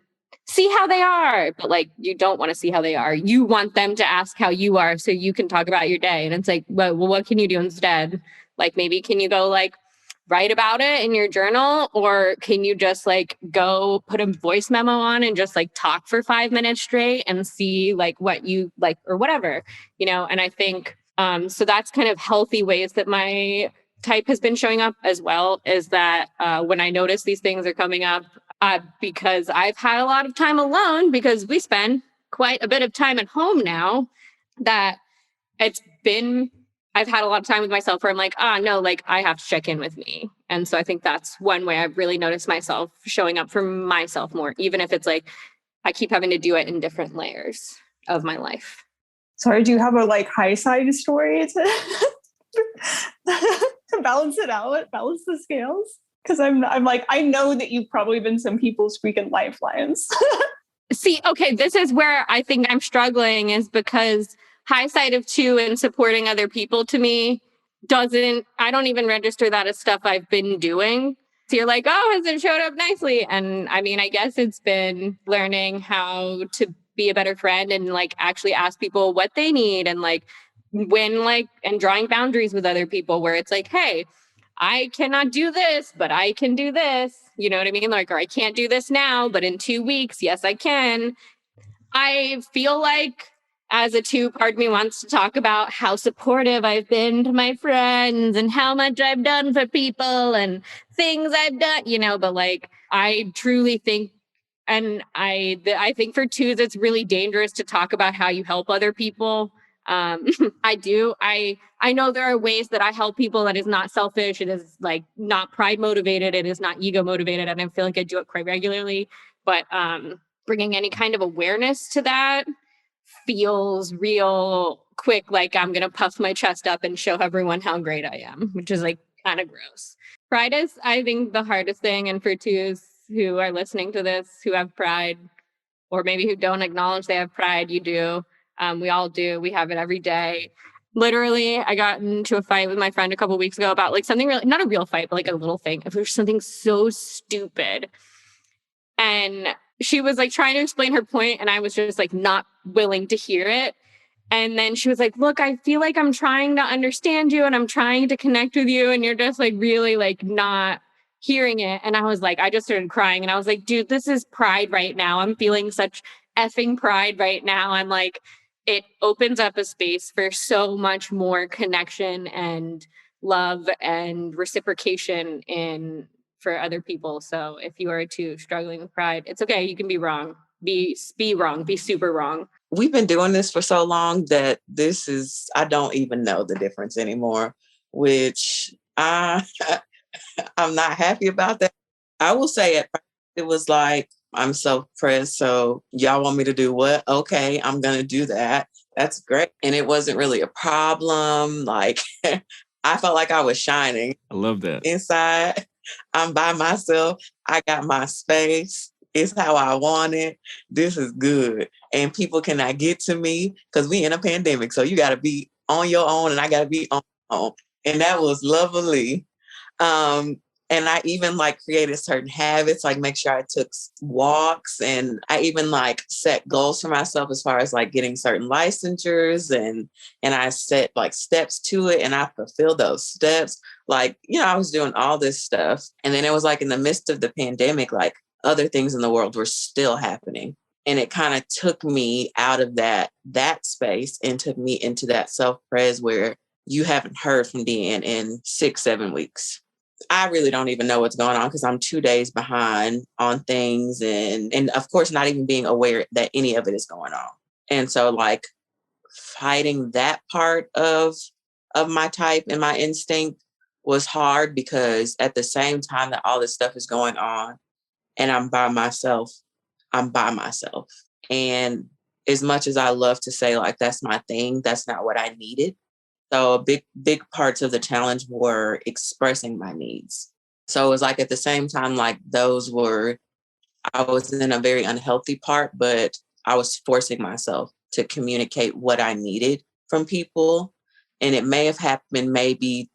[SPEAKER 2] see how they are, but like, you don't want to see how they are. You want them to ask how you are so you can talk about your day. And it's like, well, what can you do instead? Like, maybe can you go like write about it in your journal, or can you just like go put a voice memo on and just like talk for 5 minutes straight and see like what you like or whatever, And I think, so that's kind of healthy ways that my type has been showing up as well, is that when I notice these things are coming up, because I've had a lot of time alone, because we spend quite a bit of time at home now, that I've had a lot of time with myself where I'm like, no, like I have to check in with me. And so I think that's one way I've really noticed myself showing up for myself more, even if it's like, I keep having to do it in different layers of my life.
[SPEAKER 3] Sorry, do you have a like high side story to balance it out, balance the scales? Because I'm like, I know that you've probably been some people's freaking lifelines.
[SPEAKER 2] See, okay, this is where I think I'm struggling, is because high side of 2 and supporting other people to me I don't even register that as stuff I've been doing. So you're like, oh, has it showed up nicely? And I mean, I guess it's been learning how to be a better friend and like actually ask people what they need, and like and drawing boundaries with other people where it's like, hey, I cannot do this, but I can do this. You know what I mean? Like, or I can't do this now, but in 2 weeks, yes, I can. I feel like as a 2, part of me wants to talk about how supportive I've been to my friends and how much I've done for people and things I've done, but like, I truly think, and I think for 2s, it's really dangerous to talk about how you help other people. I know there are ways that I help people that is not selfish. It is like not pride motivated. It is not ego motivated. And I feel like I do it quite regularly, but bringing any kind of awareness to that feels real quick, like I'm going to puff my chest up and show everyone how great I am, which is like kind of gross. Pride is, I think, the hardest thing. And for twos who are listening to this, who have pride, or maybe who don't acknowledge they have pride, you do. We all do. We have it every day. Literally, I got into a fight with my friend a couple of weeks ago about like something really, not a real fight, but like a little thing. If it was something so stupid. And she was like trying to explain her point, and I was just like not willing to hear it. And then she was like, look, I feel like I'm trying to understand you and I'm trying to connect with you, and you're just like really like not hearing it. And I was like, I just started crying, and I was like, dude, this is pride right now. I'm feeling such effing pride right now. I'm like, it opens up a space for so much more connection and love and reciprocation for other people. So if you are too struggling with pride, it's okay. You can be wrong. Be wrong. Be super wrong.
[SPEAKER 4] We've been doing this for so long that I don't even know the difference anymore, which I'm not happy about that. I will say it was like, I'm self-pressed, so y'all want me to do what? Okay, I'm going to do that. That's great. And it wasn't really a problem. Like, I felt like I was shining.
[SPEAKER 5] I love that.
[SPEAKER 4] Inside, I'm by myself. I got my space. It's how I want it. This is good. And people cannot get to me because we in a pandemic. So you got to be on your own and I got to be on my own. And that was lovely. And I even like created certain habits, like make sure I took walks, and I even like set goals for myself as far as like getting certain licensures, and I set like steps to it, and I fulfilled those steps. Like, I was doing all this stuff. And then it was like in the midst of the pandemic, like other things in the world were still happening. And it kind of took me out of that space and took me into that self-pres where you haven't heard from DeAnn in 6-7 weeks. I really don't even know what's going on because I'm 2 days behind on things, and of course not even being aware that any of it is going on. And so like fighting that part of my type and my instinct was hard, because at the same time that all this stuff is going on and I'm by myself. And as much as I love to say like that's my thing, that's not what I needed. So big parts of the challenge were expressing my needs. So it was like at the same time, like I was in a very unhealthy part, but I was forcing myself to communicate what I needed from people. And it may have happened maybe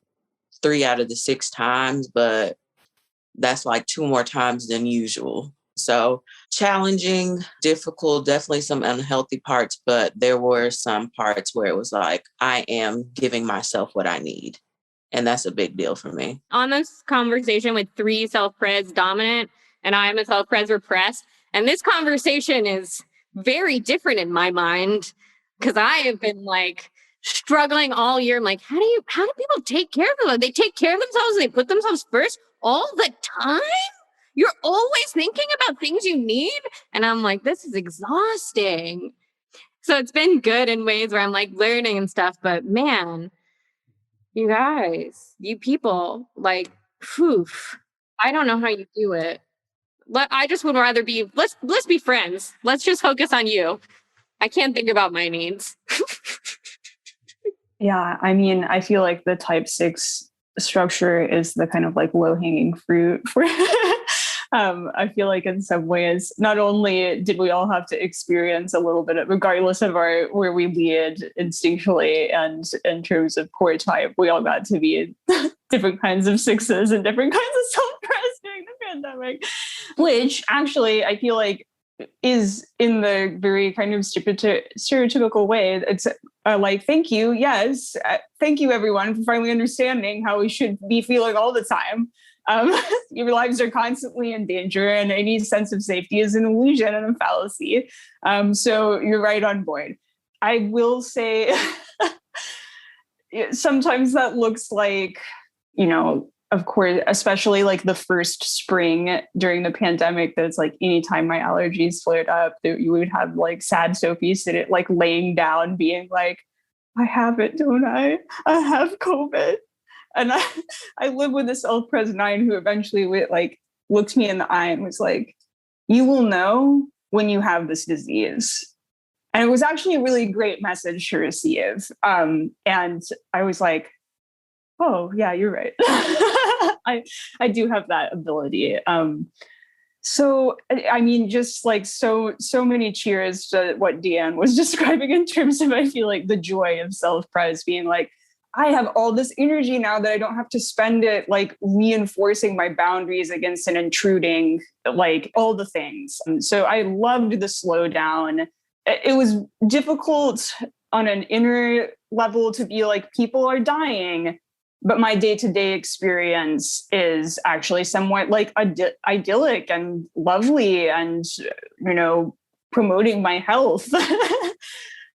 [SPEAKER 4] 3 out of the 6 times, but that's like 2 more times than usual. So challenging, difficult, definitely some unhealthy parts, but there were some parts where it was like, I am giving myself what I need. And that's a big deal for me.
[SPEAKER 2] On this conversation with 3 self-pres dominant, and I'm a self-pres repressed, and this conversation is very different in my mind, because I have been like struggling all year. I'm like, how do people take care of themselves? They take care of themselves and they put themselves first all the time? You're always thinking about things you need. And I'm like, this is exhausting. So it's been good in ways where I'm like learning and stuff. But man, you guys, you people, like, phew, I don't know how you do it. I just would rather let's be friends. Let's just focus on you. I can't think about my needs.
[SPEAKER 3] Yeah, I mean, I feel like the type 6 structure is the kind of like low-hanging fruit for I feel like in some ways, not only did we all have to experience a little bit of, regardless of where we lead instinctually and in terms of core type, we all got to be different kinds of 6s and different kinds of self-pres during the pandemic, which actually I feel like is in the very kind of stereotypical way. It's like, thank you. Yes. Thank you, everyone, for finally understanding how we should be feeling all the time. Your lives are constantly in danger, and any sense of safety is an illusion and a fallacy. So you're right on board. I will say sometimes that looks like, of course, especially like the first spring during the pandemic, that's like anytime my allergies flared up, you would have like sad Sophie sitting like laying down being like, I have it, don't I? I have COVID. And I live with this self-pres 9 who eventually looked me in the eye and was like, you will know when you have this disease. And it was actually a really great message to receive. And I was like, oh, yeah, you're right. I do have that ability. So, I mean, just like so many cheers to what Deanne was describing in terms of, I feel like, the joy of self-pres, being like, I have all this energy now that I don't have to spend it like reinforcing my boundaries against an intruding, like all the things. So I loved the slowdown. It was difficult on an inner level to be like, people are dying. But my day-to-day experience is actually somewhat like idyllic and lovely and, you know, promoting my health.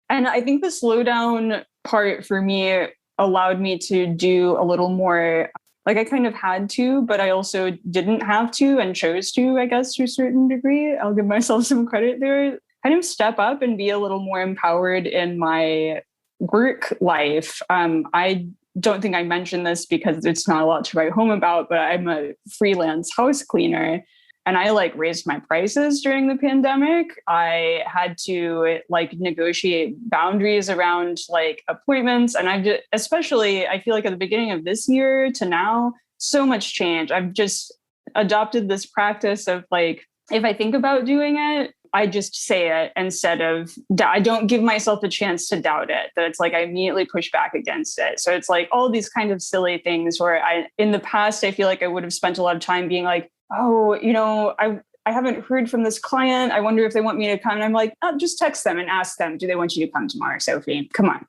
[SPEAKER 3] And I think the slowdown part for me allowed me to do a little more, like I kind of had to, but I also didn't have to and chose to, I guess, to a certain degree. I'll give myself some credit there. Kind of step up and be a little more empowered in my work life. I don't think I mentioned this because it's not a lot to write home about, but I'm a freelance house cleaner. And I like raised my prices during the pandemic. I had to like negotiate boundaries around like appointments. And especially, I feel like at the beginning of this year to now, so much change. I've just adopted this practice of like, if I think about doing it, I just say it instead of, I don't give myself a chance to doubt it. That it's like, I immediately push back against it. So it's like all these kind of silly things where in the past, I feel like I would have spent a lot of time being like, oh, you know, I haven't heard from this client. I wonder if they want me to come. And I'm like, oh, just text them and ask them, do they want you to come tomorrow, Sophie? Come on.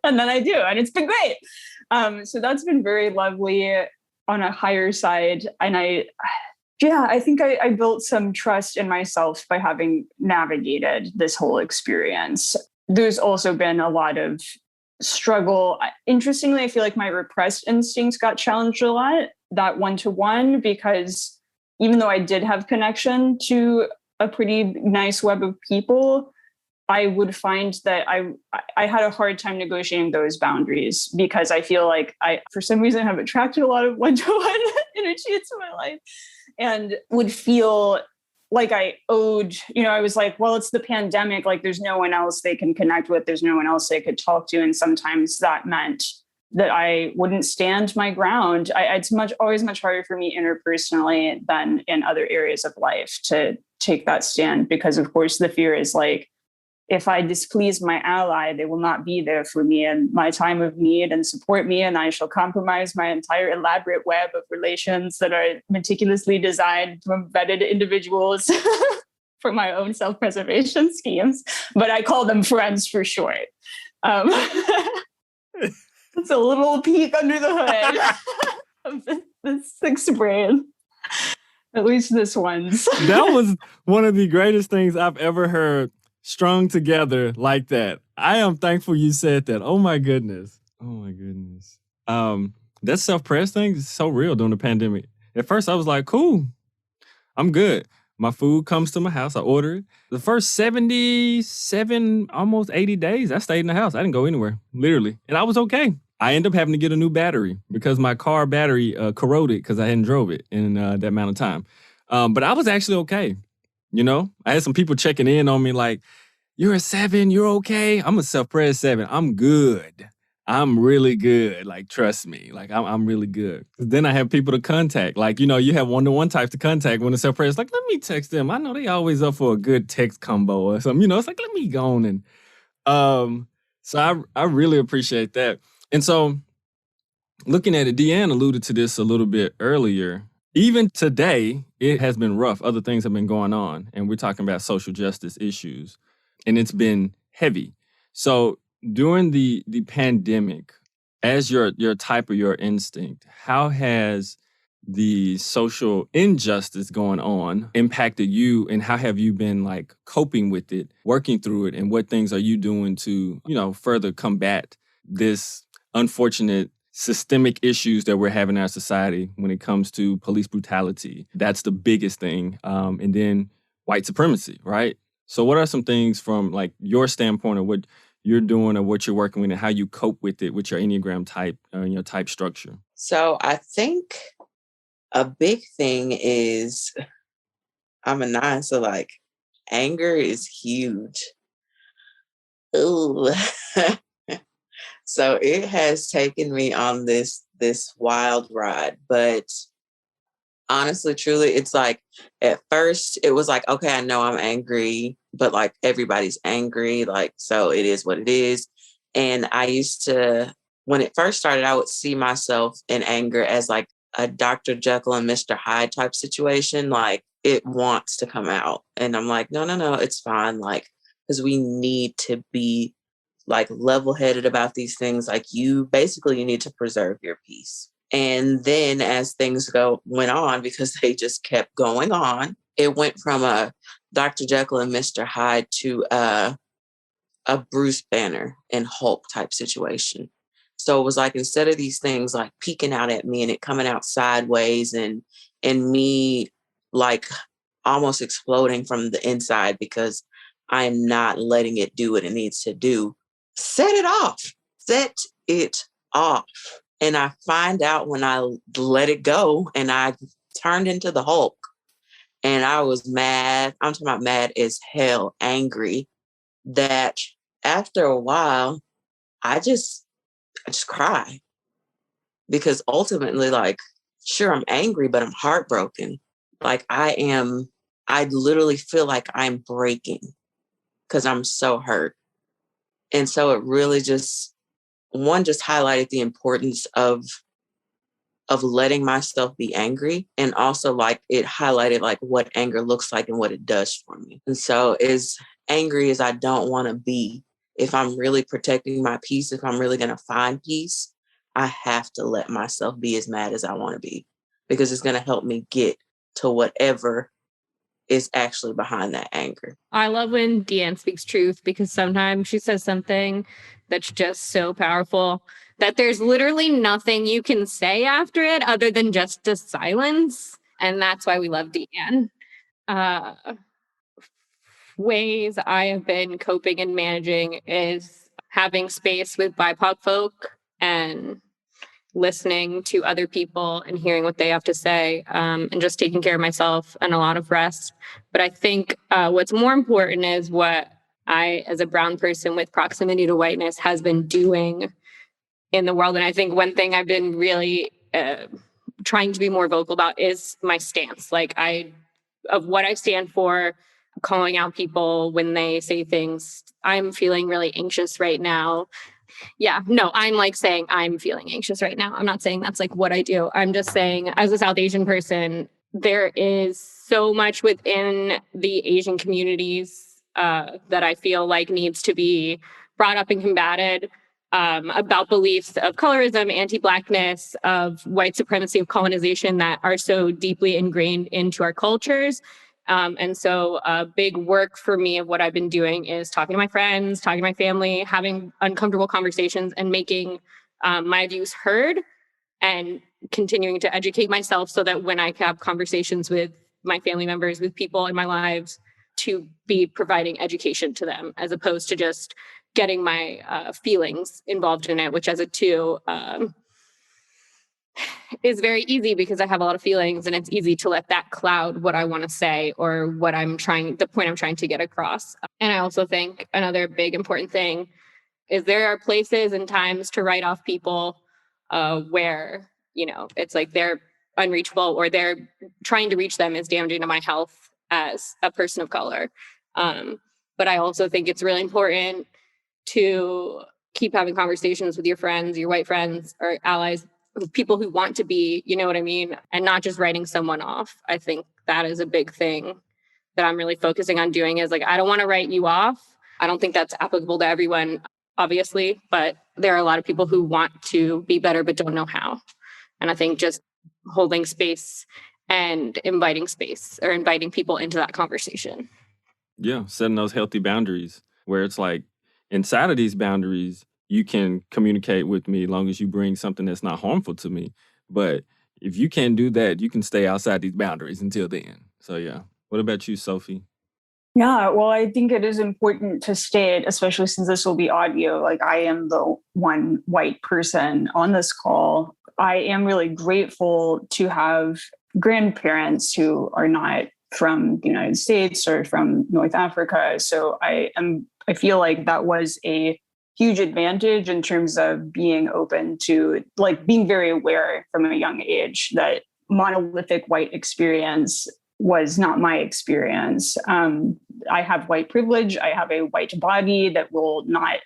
[SPEAKER 3] And then I do. And it's been great. So that's been very lovely on a higher side. And I think I built some trust in myself by having navigated this whole experience. There's also been a lot of struggle. Interestingly, I feel like my repressed instincts got challenged a lot, that one-to-one, because even though I did have connection to a pretty nice web of people, I would find that I had a hard time negotiating those boundaries because I feel like I, for some reason, have attracted a lot of one-to-one energy into my life and would feel like I owed, you know, I was like, well, it's the pandemic. Like there's no one else they can connect with. There's no one else they could talk to. And sometimes that meant that I wouldn't stand my ground. It's always much harder for me interpersonally than in other areas of life to take that stand, because of course the fear is like, if I displease my ally, they will not be there for me in my time of need and support me, and I shall compromise my entire elaborate web of relations that are meticulously designed from vetted individuals for my own self-preservation schemes. But I call them friends for short. It's a little peek under the hood of the sixth brain. At least this one's.
[SPEAKER 5] That was one of the greatest things I've ever heard strung together like that. I am thankful you said that. Oh my goodness. That self-pres thing is so real during the pandemic. At first I was like, cool, I'm good. My food comes to my house. I order it. The first 77, almost 80 days, I stayed in the house. I didn't go anywhere, literally. And I was okay. I ended up having to get a new battery because my car battery corroded because I hadn't drove it in that amount of time. But I was actually okay. You know, I had some people checking in on me like, you're a 7, you're okay. I'm a self-pres 7. I'm good. I'm really good. Like, trust me. Like, I'm really good. Then I have people to contact. Like, you know, you have one-to-one types to contact when the self-pres like, let me text them. I know they always up for a good text combo or something. You know, it's like, let me go on. And so I really appreciate that. And so looking at it, DeAnn alluded to this a little bit earlier. Even today, it has been rough. Other things have been going on, and we're talking about social justice issues, and it's been heavy. So during the pandemic, as your type or your instinct, how has the social injustice going on impacted you, and how have you been like coping with it, working through it, and what things are you doing to, you know, further combat this unfortunate systemic issues that we're having in our society when it comes to police brutality? That's the biggest thing. And then white supremacy, right? So what are some things from like your standpoint of what you're doing or what you're working with and how you cope with it with your Enneagram type and your type structure?
[SPEAKER 4] So I think a big thing is I'm a 9, so like anger is huge. Ooh. So it has taken me on this wild ride, but honestly, truly, it's like at first it was like, okay, I know I'm angry, but like everybody's angry, like, so it is what it is. And I used to, when it first started, I would see myself in anger as like a Dr. Jekyll and Mr. Hyde type situation. Like it wants to come out. And I'm like, no, no, no, it's fine. Like, because we need to be like level headed about these things. Like you need to preserve your peace. And then as things went on, because they just kept going on, it went from a Dr. Jekyll and Mr. Hyde to a Bruce Banner and Hulk type situation. So it was like, instead of these things like peeking out at me and it coming out sideways and me like almost exploding from the inside because I'm not letting it do what it needs to do, set it off. And I find out when I let it go and I turned into the Hulk and I was mad. I'm talking about mad as hell, angry, that after a while, I just cry. Because ultimately, like, sure, I'm angry, but I'm heartbroken. Like I literally feel like I'm breaking because I'm so hurt. And so it really just highlighted the importance of letting myself be angry, and also like it highlighted like what anger looks like and what it does for me. And so as angry as I don't want to be, if I'm really protecting my peace, if I'm really going to find peace, I have to let myself be as mad as I want to be, because it's going to help me get to whatever is actually behind that anger.
[SPEAKER 2] I love when DeAnn speaks truth, because sometimes she says something that's just so powerful that there's literally nothing you can say after it other than just a silence. And that's why we love DeAnn. Ways I have been coping and managing is having space with BIPOC folk and listening to other people and hearing what they have to say, and just taking care of myself and a lot of rest. But I think what's more important is what I, as a brown person with proximity to whiteness, has been doing in the world. And I think one thing I've been really trying to be more vocal about is my stance. Like of what I stand for, calling out people when they say things. I'm feeling really anxious right now. Yeah, no, I'm like saying I'm feeling anxious right now. I'm not saying that's like what I do. I'm just saying, as a South Asian person, there is so much within the Asian communities that I feel like needs to be brought up and combated, about beliefs of colorism, anti-Blackness, of white supremacy, of colonization that are so deeply ingrained into our cultures. And so big work for me of what I've been doing is talking to my friends, talking to my family, having uncomfortable conversations and making my views heard, and continuing to educate myself so that when I have conversations with my family members, with people in my lives, to be providing education to them as opposed to just getting my feelings involved in it, which as a two is very easy because I have a lot of feelings, and it's easy to let that cloud what I want to say or the point I'm trying to get across. And I also think another big important thing is there are places and times to write off people where, it's like they're unreachable, or they're trying to reach them is damaging to my health as a person of color. But I also think it's really important to keep having conversations with your friends, your white friends or allies, people who want to be, you know what I mean? And not just writing someone off. I think that is a big thing that I'm really focusing on doing, is like, I don't want to write you off. I don't think that's applicable to everyone, obviously, but there are a lot of people who want to be better but don't know how. And I think just holding space and inviting people into that conversation.
[SPEAKER 1] Yeah, setting those healthy boundaries where it's like, inside of these boundaries, you can communicate with me as long as you bring something that's not harmful to me. But if you can't do that, you can stay outside these boundaries until then. So yeah. What about you, Sophie?
[SPEAKER 3] Yeah, well, I think it is important to state, especially since this will be audio, like I am the one white person on this call. I am really grateful to have grandparents who are not from the United States or from North Africa. So I am I feel like that was a huge advantage in terms of being open to, like, being very aware from a young age that monolithic white experience was not my experience. I have white privilege. I have a white body that will not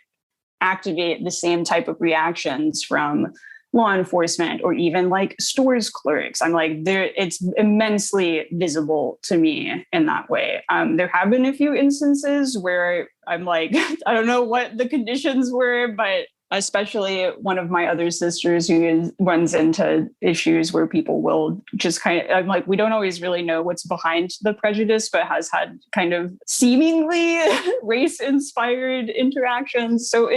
[SPEAKER 3] activate the same type of reactions from law enforcement or even like stores clerks. I'm like, it's immensely visible to me in that way. There have been a few instances where I'm like, I don't know what the conditions were, but especially one of my other sisters who runs into issues where people will just I'm like, we don't always really know what's behind the prejudice, but has had kind of seemingly race-inspired interactions. So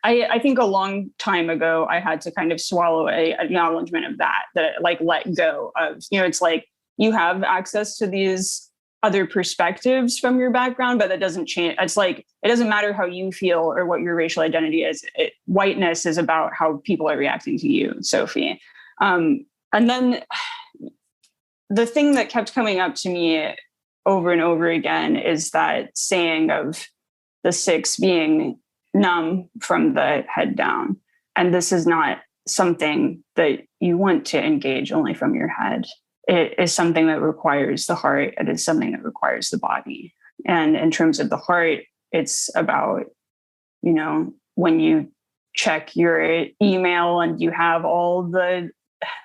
[SPEAKER 3] I think a long time ago, I had to kind of swallow a acknowledgement of that like let go of, it's like you have access to these other perspectives from your background, but that doesn't change. It's like, it doesn't matter how you feel or what your racial identity is. Whiteness is about how people are reacting to you, Sophie. And then the thing that kept coming up to me over and over again is that saying of the 6 being numb from the head down. And this is not something that you want to engage only from your head. It is something that requires the heart. It is something that requires the body. And in terms of the heart, it's about, when you check your email and you have all the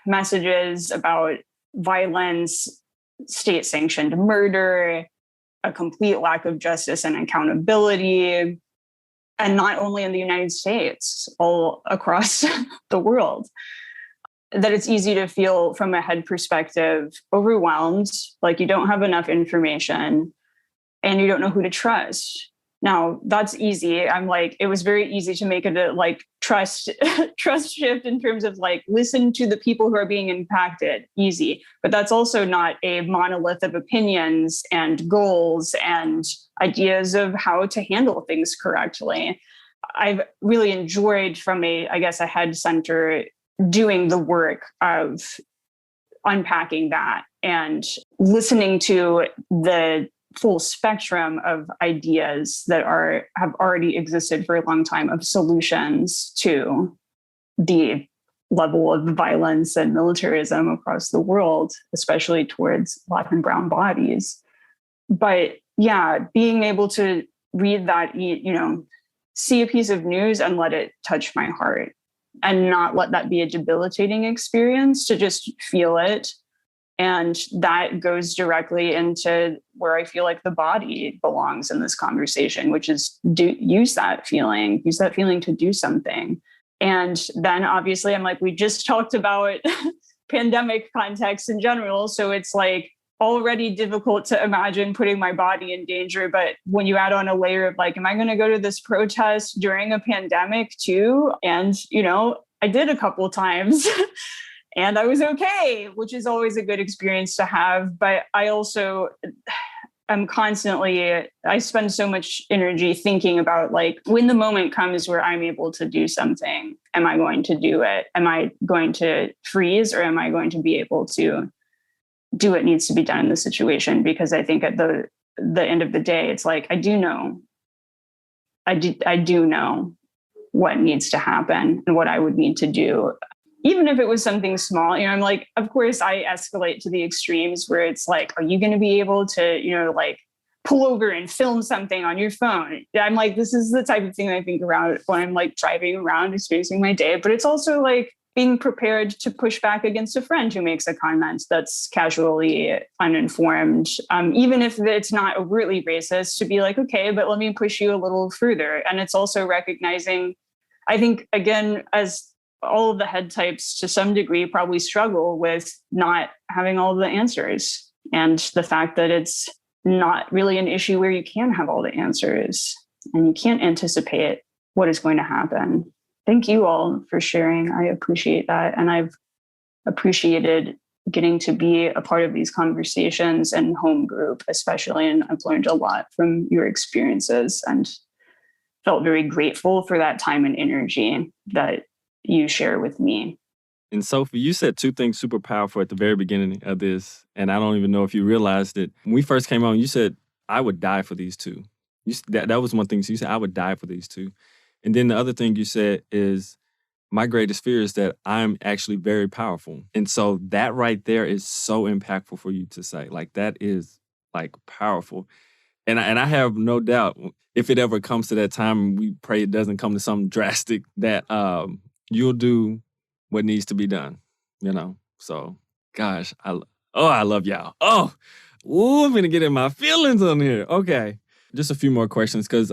[SPEAKER 3] messages about violence, state-sanctioned murder, a complete lack of justice and accountability, and not only in the United States, all across the world, that it's easy to feel from a head perspective overwhelmed, like you don't have enough information and you don't know who to trust. Now, that's easy. I'm like, it was very easy to make it a like trust shift in terms of like, listen to the people who are being impacted. Easy. But that's also not a monolith of opinions and goals and ideas of how to handle things correctly. I've really enjoyed from a head center doing the work of unpacking that and listening to the full spectrum of ideas that have already existed for a long time of solutions to the level of violence and militarism across the world, especially towards Black and brown bodies. But yeah, being able to read that, see a piece of news and let it touch my heart and not let that be a debilitating experience, to just feel it. And that goes directly into where I feel like the body belongs in this conversation, which is use that feeling to do something. And then obviously I'm like, we just talked about pandemic context in general. So it's like already difficult to imagine putting my body in danger. But when you add on a layer of like, am I going to go to this protest during a pandemic too? And, I did a couple times. And I was okay, which is always a good experience to have. But I also am I spend so much energy thinking about like, when the moment comes where I'm able to do something, am I going to do it? Am I going to freeze, or am I going to be able to do what needs to be done in the situation? Because I think at the end of the day, it's like, I do know what needs to happen and what I would need to do. Even if it was something small, I'm like, of course I escalate to the extremes where it's like, are you going to be able to, like pull over and film something on your phone? I'm like, this is the type of thing I think around when I'm like driving around, experiencing my day. But it's also like being prepared to push back against a friend who makes a comment that's casually uninformed, even if it's not overtly racist, to be like, okay, but let me push you a little further. And it's also recognizing, I think, again, as all of the head types to some degree probably struggle with not having all of the answers, and the fact that it's not really an issue where you can have all the answers and you can't anticipate what is going to happen. Thank you all for sharing. I appreciate that. And I've appreciated getting to be a part of these conversations and home group, especially. And I've learned a lot from your experiences and felt very grateful for that time and energy that you share with me.
[SPEAKER 5] And Sophie, you said 2 things super powerful at the very beginning of this, and I don't even know if you realized it. When we first came on, you said, I would die for these 2.
[SPEAKER 1] That was one thing. So you said, I would die for these two. And then the other thing you said is, my greatest fear is that I'm actually very powerful. And so that right there is so impactful for you to say. Like, that is like powerful. And I have no doubt, if it ever comes to that time, we pray it doesn't come to something drastic, that you'll do what needs to be done, you know? So, gosh, I love y'all. Oh, ooh, I'm gonna get in my feelings on here. Okay. Just a few more questions, because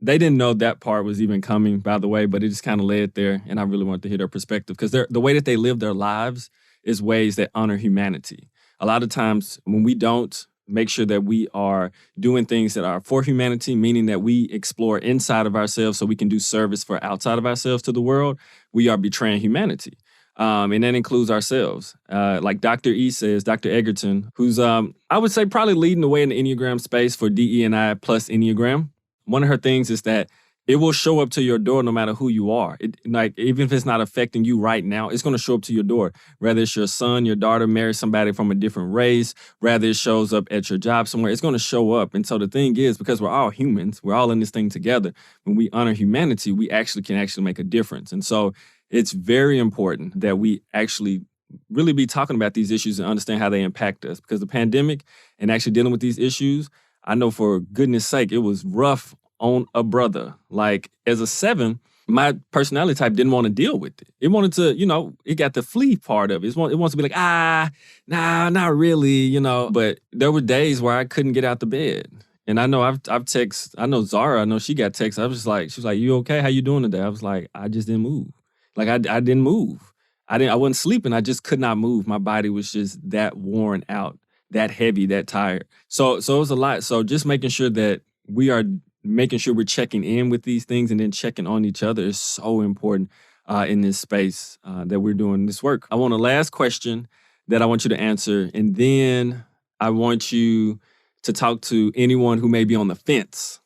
[SPEAKER 1] they didn't know that part was even coming, by the way, but it just kind of led there, and I really wanted to hear their perspective, because the way that they live their lives is ways that honor humanity. A lot of times when we don't make sure that we are doing things that are for humanity, meaning that we explore inside of ourselves so we can do service for outside of ourselves to the world, we are betraying humanity. And that includes ourselves. Like Dr. E says, Dr. Egerton, who's, I would say, probably leading the way in the Enneagram space for DE&I plus Enneagram. One of her things is that it will show up to your door no matter who you are. Like, even if it's not affecting you right now, it's going to show up to your door. Whether it's your son, your daughter marries somebody from a different race, whether it shows up at your job somewhere, it's going to show up. And so the thing is, because we're all humans, we're all in this thing together. When we honor humanity, we can make a difference. And so it's very important that we actually really be talking about these issues and understand how they impact us. Because the pandemic and actually dealing with these issues, I know for goodness sake, it was rough on a brother. Like, as a 7, my personality type didn't want to deal with it. It wanted to, it got the flee part of it. It wants to be like, nah, not really, But there were days where I couldn't get out the bed. And I know I've texted, I know Zahra, I know she got texts. I was just like, she was like, you okay? How you doing today? I was like, I just didn't move. Like, I didn't move. I wasn't sleeping. I just could not move. My body was just that worn out, that heavy, that tired. So it was a lot. So just making sure that we are making sure we're checking in with these things and then checking on each other is so important in this space that we're doing this work. I want a last question that I want you to answer, and then I want you to talk to anyone who may be on the fence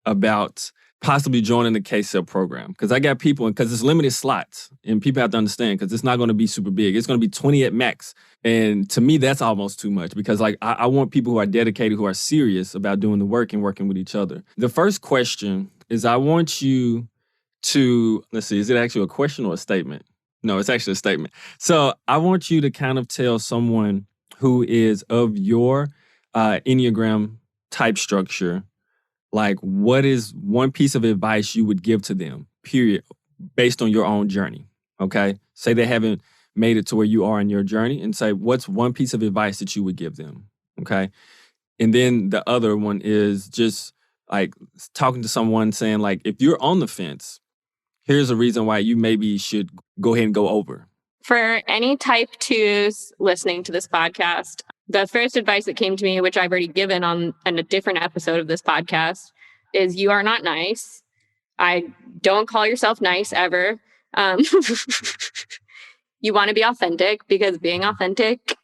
[SPEAKER 1] about possibly joining the KCEP program. Because I got people, because it's limited slots, and people have to understand, because it's not going to be super big. It's going to be 20 at max. And to me, that's almost too much, because like I want people who are dedicated, who are serious about doing the work and working with each other. The first question is, I want you to, let's see, is it actually a question or a statement? No, it's actually a statement. So I want you to kind of tell someone who is of your Enneagram type structure, like, what is one piece of advice you would give to them, period, based on your own journey, okay? Say they haven't made it to where you are in your journey, and say, what's one piece of advice that you would give them, okay? And then the other one is just, like, talking to someone saying, like, if you're on the fence, here's a reason why you maybe should go ahead and go over.
[SPEAKER 2] For any type 2s listening to this podcast, the first advice that came to me, which I've already given on a different episode of this podcast, is you are not nice. I don't call yourself nice ever. You want to be authentic, because being authentic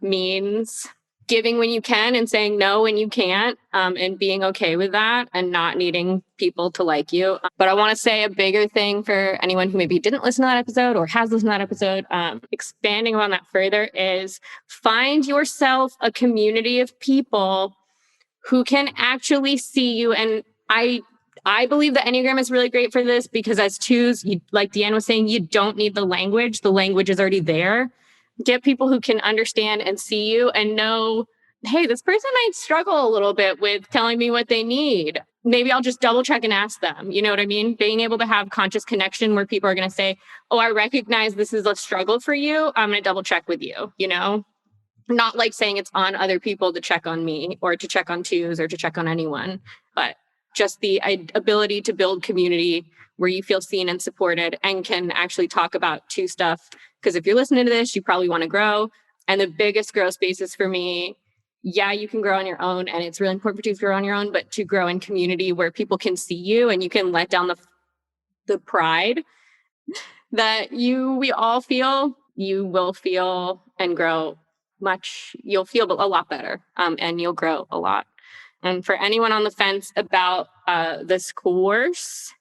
[SPEAKER 2] means giving when you can and saying no when you can't, and being okay with that and not needing people to like you. But I want to say a bigger thing for anyone who maybe didn't listen to that episode or has listened to that episode, expanding on that further, is find yourself a community of people who can actually see you. And I believe the Enneagram is really great for this, because as 2s, like Deanne was saying, you don't need the language. The language is already there. Get people who can understand and see you and know, hey, this person might struggle a little bit with telling me what they need. Maybe I'll just double check and ask them. You know what I mean? Being able to have conscious connection where people are going to say, oh, I recognize this is a struggle for you. I'm going to double check with you, Not like saying it's on other people to check on me or to check on 2s or to check on anyone, but just the ability to build community where you feel seen and supported and can actually talk about 2 stuff. Because if you're listening to this, you probably want to grow. And the biggest growth spaces for me, yeah, you can grow on your own, and it's really important for 2 to grow on your own, but to grow in community where people can see you and you can let down the pride that we all feel, you will feel and grow you'll feel a lot better, and you'll grow a lot. And for anyone on the fence about this course,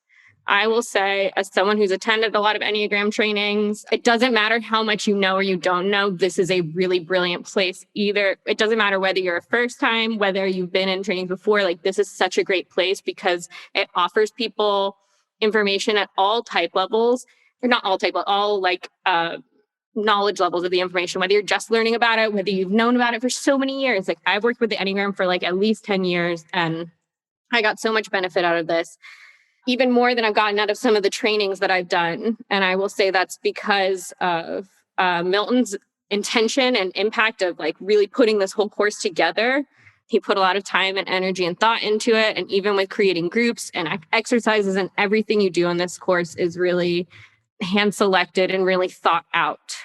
[SPEAKER 2] I will say, as someone who's attended a lot of Enneagram trainings, it doesn't matter how much you know or you don't know. This is a really brilliant place. Either it doesn't matter whether you're a first time, whether you've been in trainings before, like this is such a great place because it offers people information at all type levels, or not all type, but all like knowledge levels of the information, whether you're just learning about it, whether you've known about it for so many years. Like I've worked with the Enneagram for like at least 10 years and I got so much benefit out of this, even more than I've gotten out of some of the trainings that I've done. And I will say that's because of Milton's intention and impact of like really putting this whole course together. He put a lot of time and energy and thought into it. And even with creating groups and exercises and everything you do in this course is really hand selected and really thought out.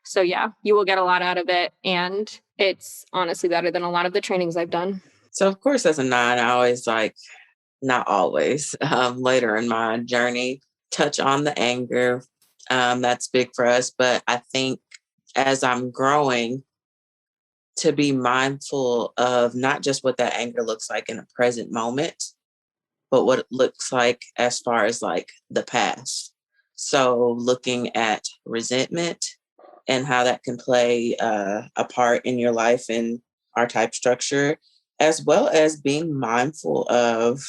[SPEAKER 2] So yeah, you will get a lot out of it. And it's honestly better than a lot of the trainings I've done.
[SPEAKER 4] So of course, as a 9, I always not always, later in my journey, touch on the anger. That's big for us. But I think as I'm growing, to be mindful of not just what that anger looks like in a present moment, but what it looks like as far as like the past. So looking at resentment and how that can play a part in your life and our type structure, as well as being mindful of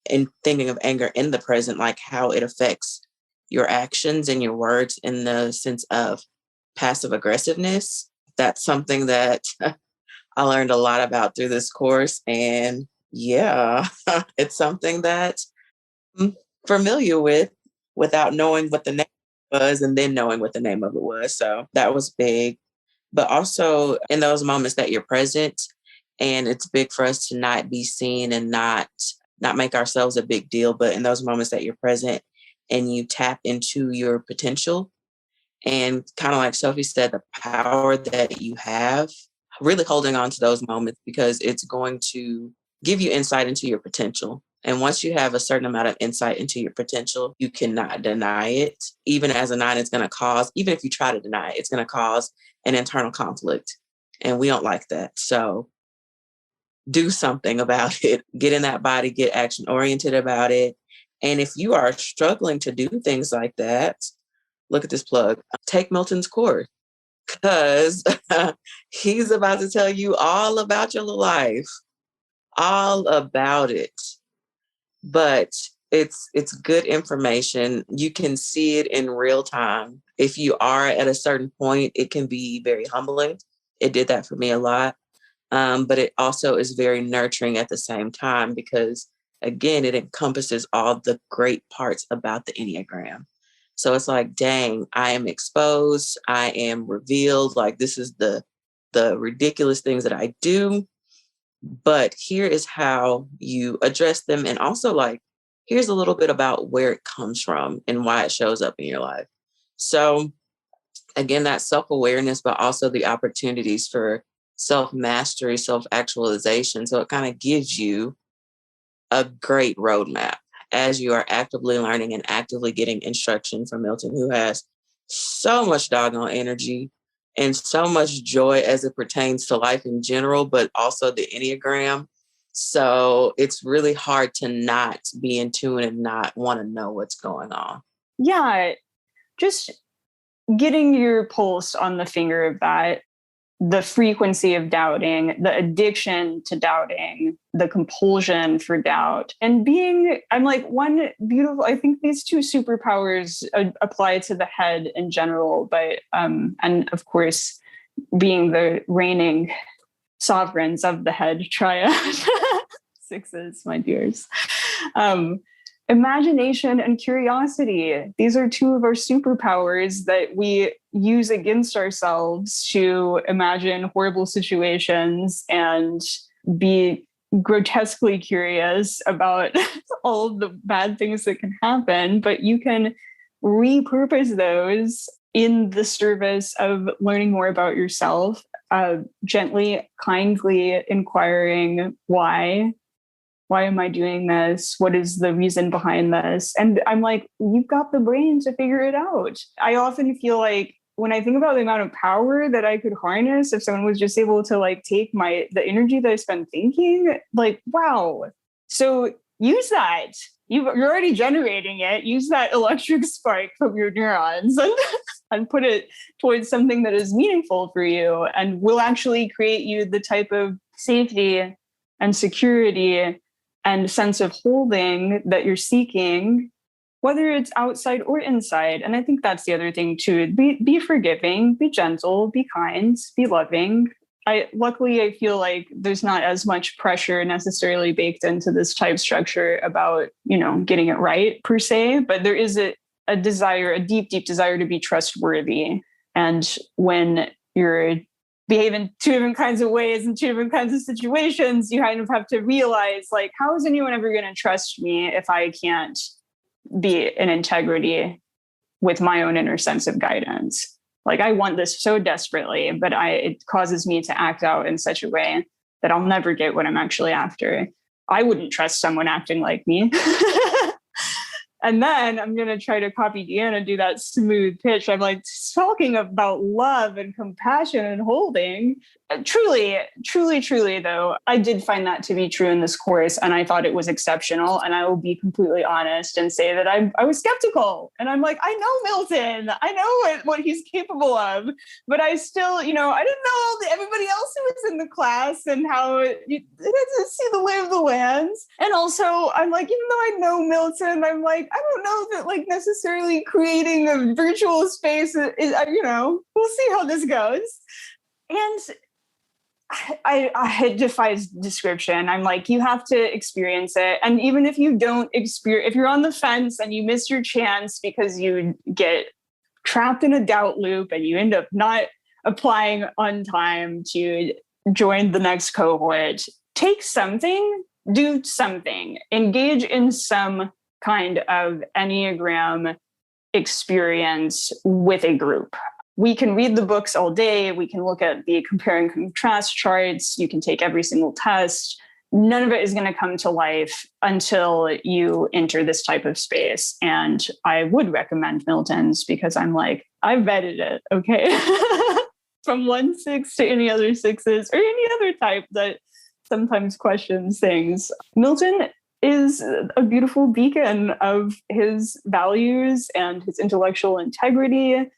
[SPEAKER 4] and thinking of anger in the present, like how it affects your actions and your words in the sense of passive aggressiveness. That's something that I learned a lot about through this course. And yeah, it's something that I'm familiar with without knowing what the name was and then knowing what the name of it was. So that was big. But also in those moments that you're present, and it's big for us to not be seen and not make ourselves a big deal, but in those moments that you're present and you tap into your potential and kind of like Sophie said, the power that you have, really holding on to those moments because it's going to give you insight into your potential. And once you have a certain amount of insight into your potential, you cannot deny it. Even as a 9, it's going to cause, even if you try to deny it, it's going to cause an internal conflict. And we don't like that. So do something about it. Get in that body, get action oriented about it. And if you are struggling to do things like that, look at this plug. Take Milton's course because he's about to tell you all about your life, all about it. But it's good information. You can see it in real time. If you are at a certain point, it can be very humbling. It did that for me a lot. But it also is very nurturing at the same time because, again, it encompasses all the great parts about the Enneagram. So it's like, dang, I am exposed. I am revealed. Like, this is the ridiculous things that I do. But here is how you address them. And also, like, here's a little bit about where it comes from and why it shows up in your life. So, again, that self-awareness, but also the opportunities for self-mastery, self-actualization. So it kind of gives you a great roadmap as you are actively learning and actively getting instruction from Milton, who has so much doggone energy and so much joy as it pertains to life in general, but also the Enneagram. So it's really hard to not be in tune and not want to know what's going on.
[SPEAKER 3] Yeah, just getting your pulse on the finger of that, the frequency of doubting, the addiction to doubting, the compulsion for doubt, and I'm like, one beautiful, I think these two superpowers apply to the head in general, but, and of course, being the reigning sovereigns of the head triad, 6s, my dears. Imagination and curiosity. These are two of our superpowers that we use against ourselves to imagine horrible situations and be grotesquely curious about all of the bad things that can happen. But you can repurpose those in the service of learning more about yourself, gently, kindly inquiring why. Why am I doing this? What is the reason behind this? And I'm like, you've got the brain to figure it out. I often feel like when I think about the amount of power that I could harness if someone was just able to like take the energy that I spend thinking, like, wow. So use that. you're already generating it. Use that electric spark from your neurons and put it towards something that is meaningful for you and will actually create you the type of safety and security and sense of holding that you're seeking, whether it's outside or inside. And I think that's the other thing too. Be forgiving, be gentle, be kind, be loving. Luckily, I feel like there's not as much pressure necessarily baked into this type structure about, getting it right per se, but there is a desire, a deep, deep desire to be trustworthy. And when you're behaving two different kinds of ways in two different kinds of situations, you kind of have to realize, like, how is anyone ever going to trust me if I can't be in integrity with my own inner sense of guidance? Like, I want this so desperately, but it causes me to act out in such a way that I'll never get what I'm actually after. I wouldn't trust someone acting like me. And then I'm going to try to copy DeAnn and do that smooth pitch. I'm like talking about love and compassion and holding. Truly, truly, truly, though, I did find that to be true in this course. And I thought it was exceptional. And I will be completely honest and say that I was skeptical. And I'm like, I know Milton. I know what he's capable of. But I still, I didn't know everybody else who was in the class and how you didn't see the lay of the lands. And also, I'm like, even though I know Milton, I'm like, I don't know that like necessarily creating a virtual space is, we'll see how this goes. And it defies description. I'm like, you have to experience it. And even if you don't experience, if you're on the fence and you miss your chance because you get trapped in a doubt loop and you end up not applying on time to join the next cohort, take something, do something, engage in some kind of Enneagram experience with a group. We can read the books all day. We can look at the compare and contrast charts. You can take every single test. None of it is going to come to life until you enter this type of space. And I would recommend Milton's because I'm like, I've vetted it. Okay. From 1-6 to any other 6s or any other type that sometimes questions things. Milton is a beautiful beacon of his values and his intellectual integrity,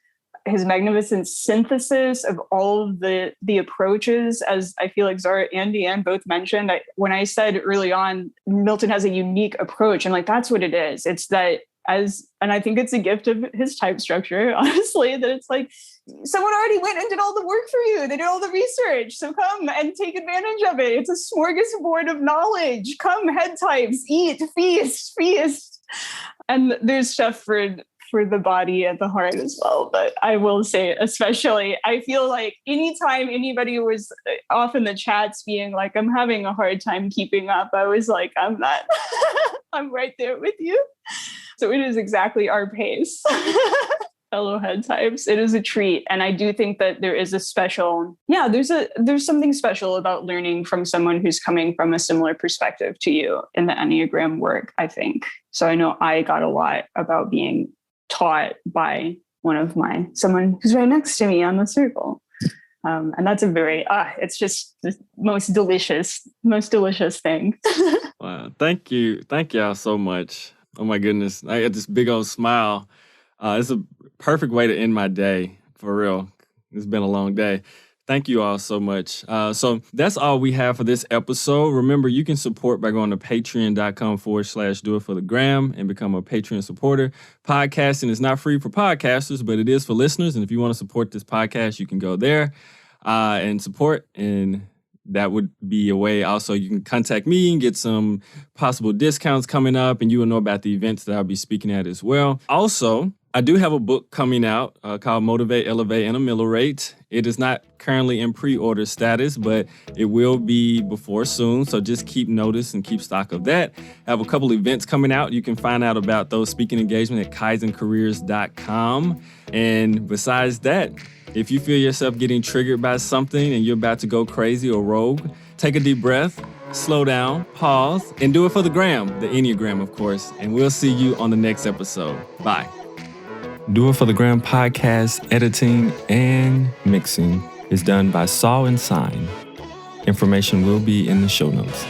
[SPEAKER 3] his magnificent synthesis of all of the approaches, as I feel like Zahra and DeAnn both mentioned. When I said early on, Milton has a unique approach, and like, that's what it is. It's that and I think it's a gift of his type structure, honestly, that it's like, someone already went and did all the work for you. They did all the research. So come and take advantage of it. It's a smorgasbord of knowledge. Come, head types, eat, feast. And there's stuff for the body and the heart as well. But I will say, especially, I feel like anytime anybody was off in the chats being like, I'm having a hard time keeping up, I was like, I'm not. I'm right there with you. So it is exactly our pace. Fellow head types. It is a treat. And I do think that there is there's something special about learning from someone who's coming from a similar perspective to you in the Enneagram work, I think. So I know I got a lot about being taught by someone who's right next to me on the circle. And that's a very, it's just the most delicious thing.
[SPEAKER 5] Wow. Thank you. Thank y'all so much. Oh my goodness. I got this big old smile. It's a perfect way to end my day, for real. It's been a long day. Thank you all so much. So that's all we have for this episode. Remember, you can support by going to patreon.com/doitforthegram and become a Patreon supporter. Podcasting is not free for podcasters, but it is for listeners. And if you want to support this podcast, you can go there and support. And that would be a way. Also, you can contact me and get some possible discounts coming up, and you will know about the events that I'll be speaking at as well. Also, I do have a book coming out called Motivate, Elevate, and Ameliorate. It is not currently in pre-order status, but it will be before soon. So just keep notice and keep stock of that. I have a couple events coming out. You can find out about those speaking engagement at kaizencareers.com. And besides that, if you feel yourself getting triggered by something and you're about to go crazy or rogue, take a deep breath, slow down, pause, and do it for the gram, the Enneagram, of course. And we'll see you on the next episode. Bye. Do It For The Gram podcast editing and mixing is done by Saw and Sign. Information will be in the show notes.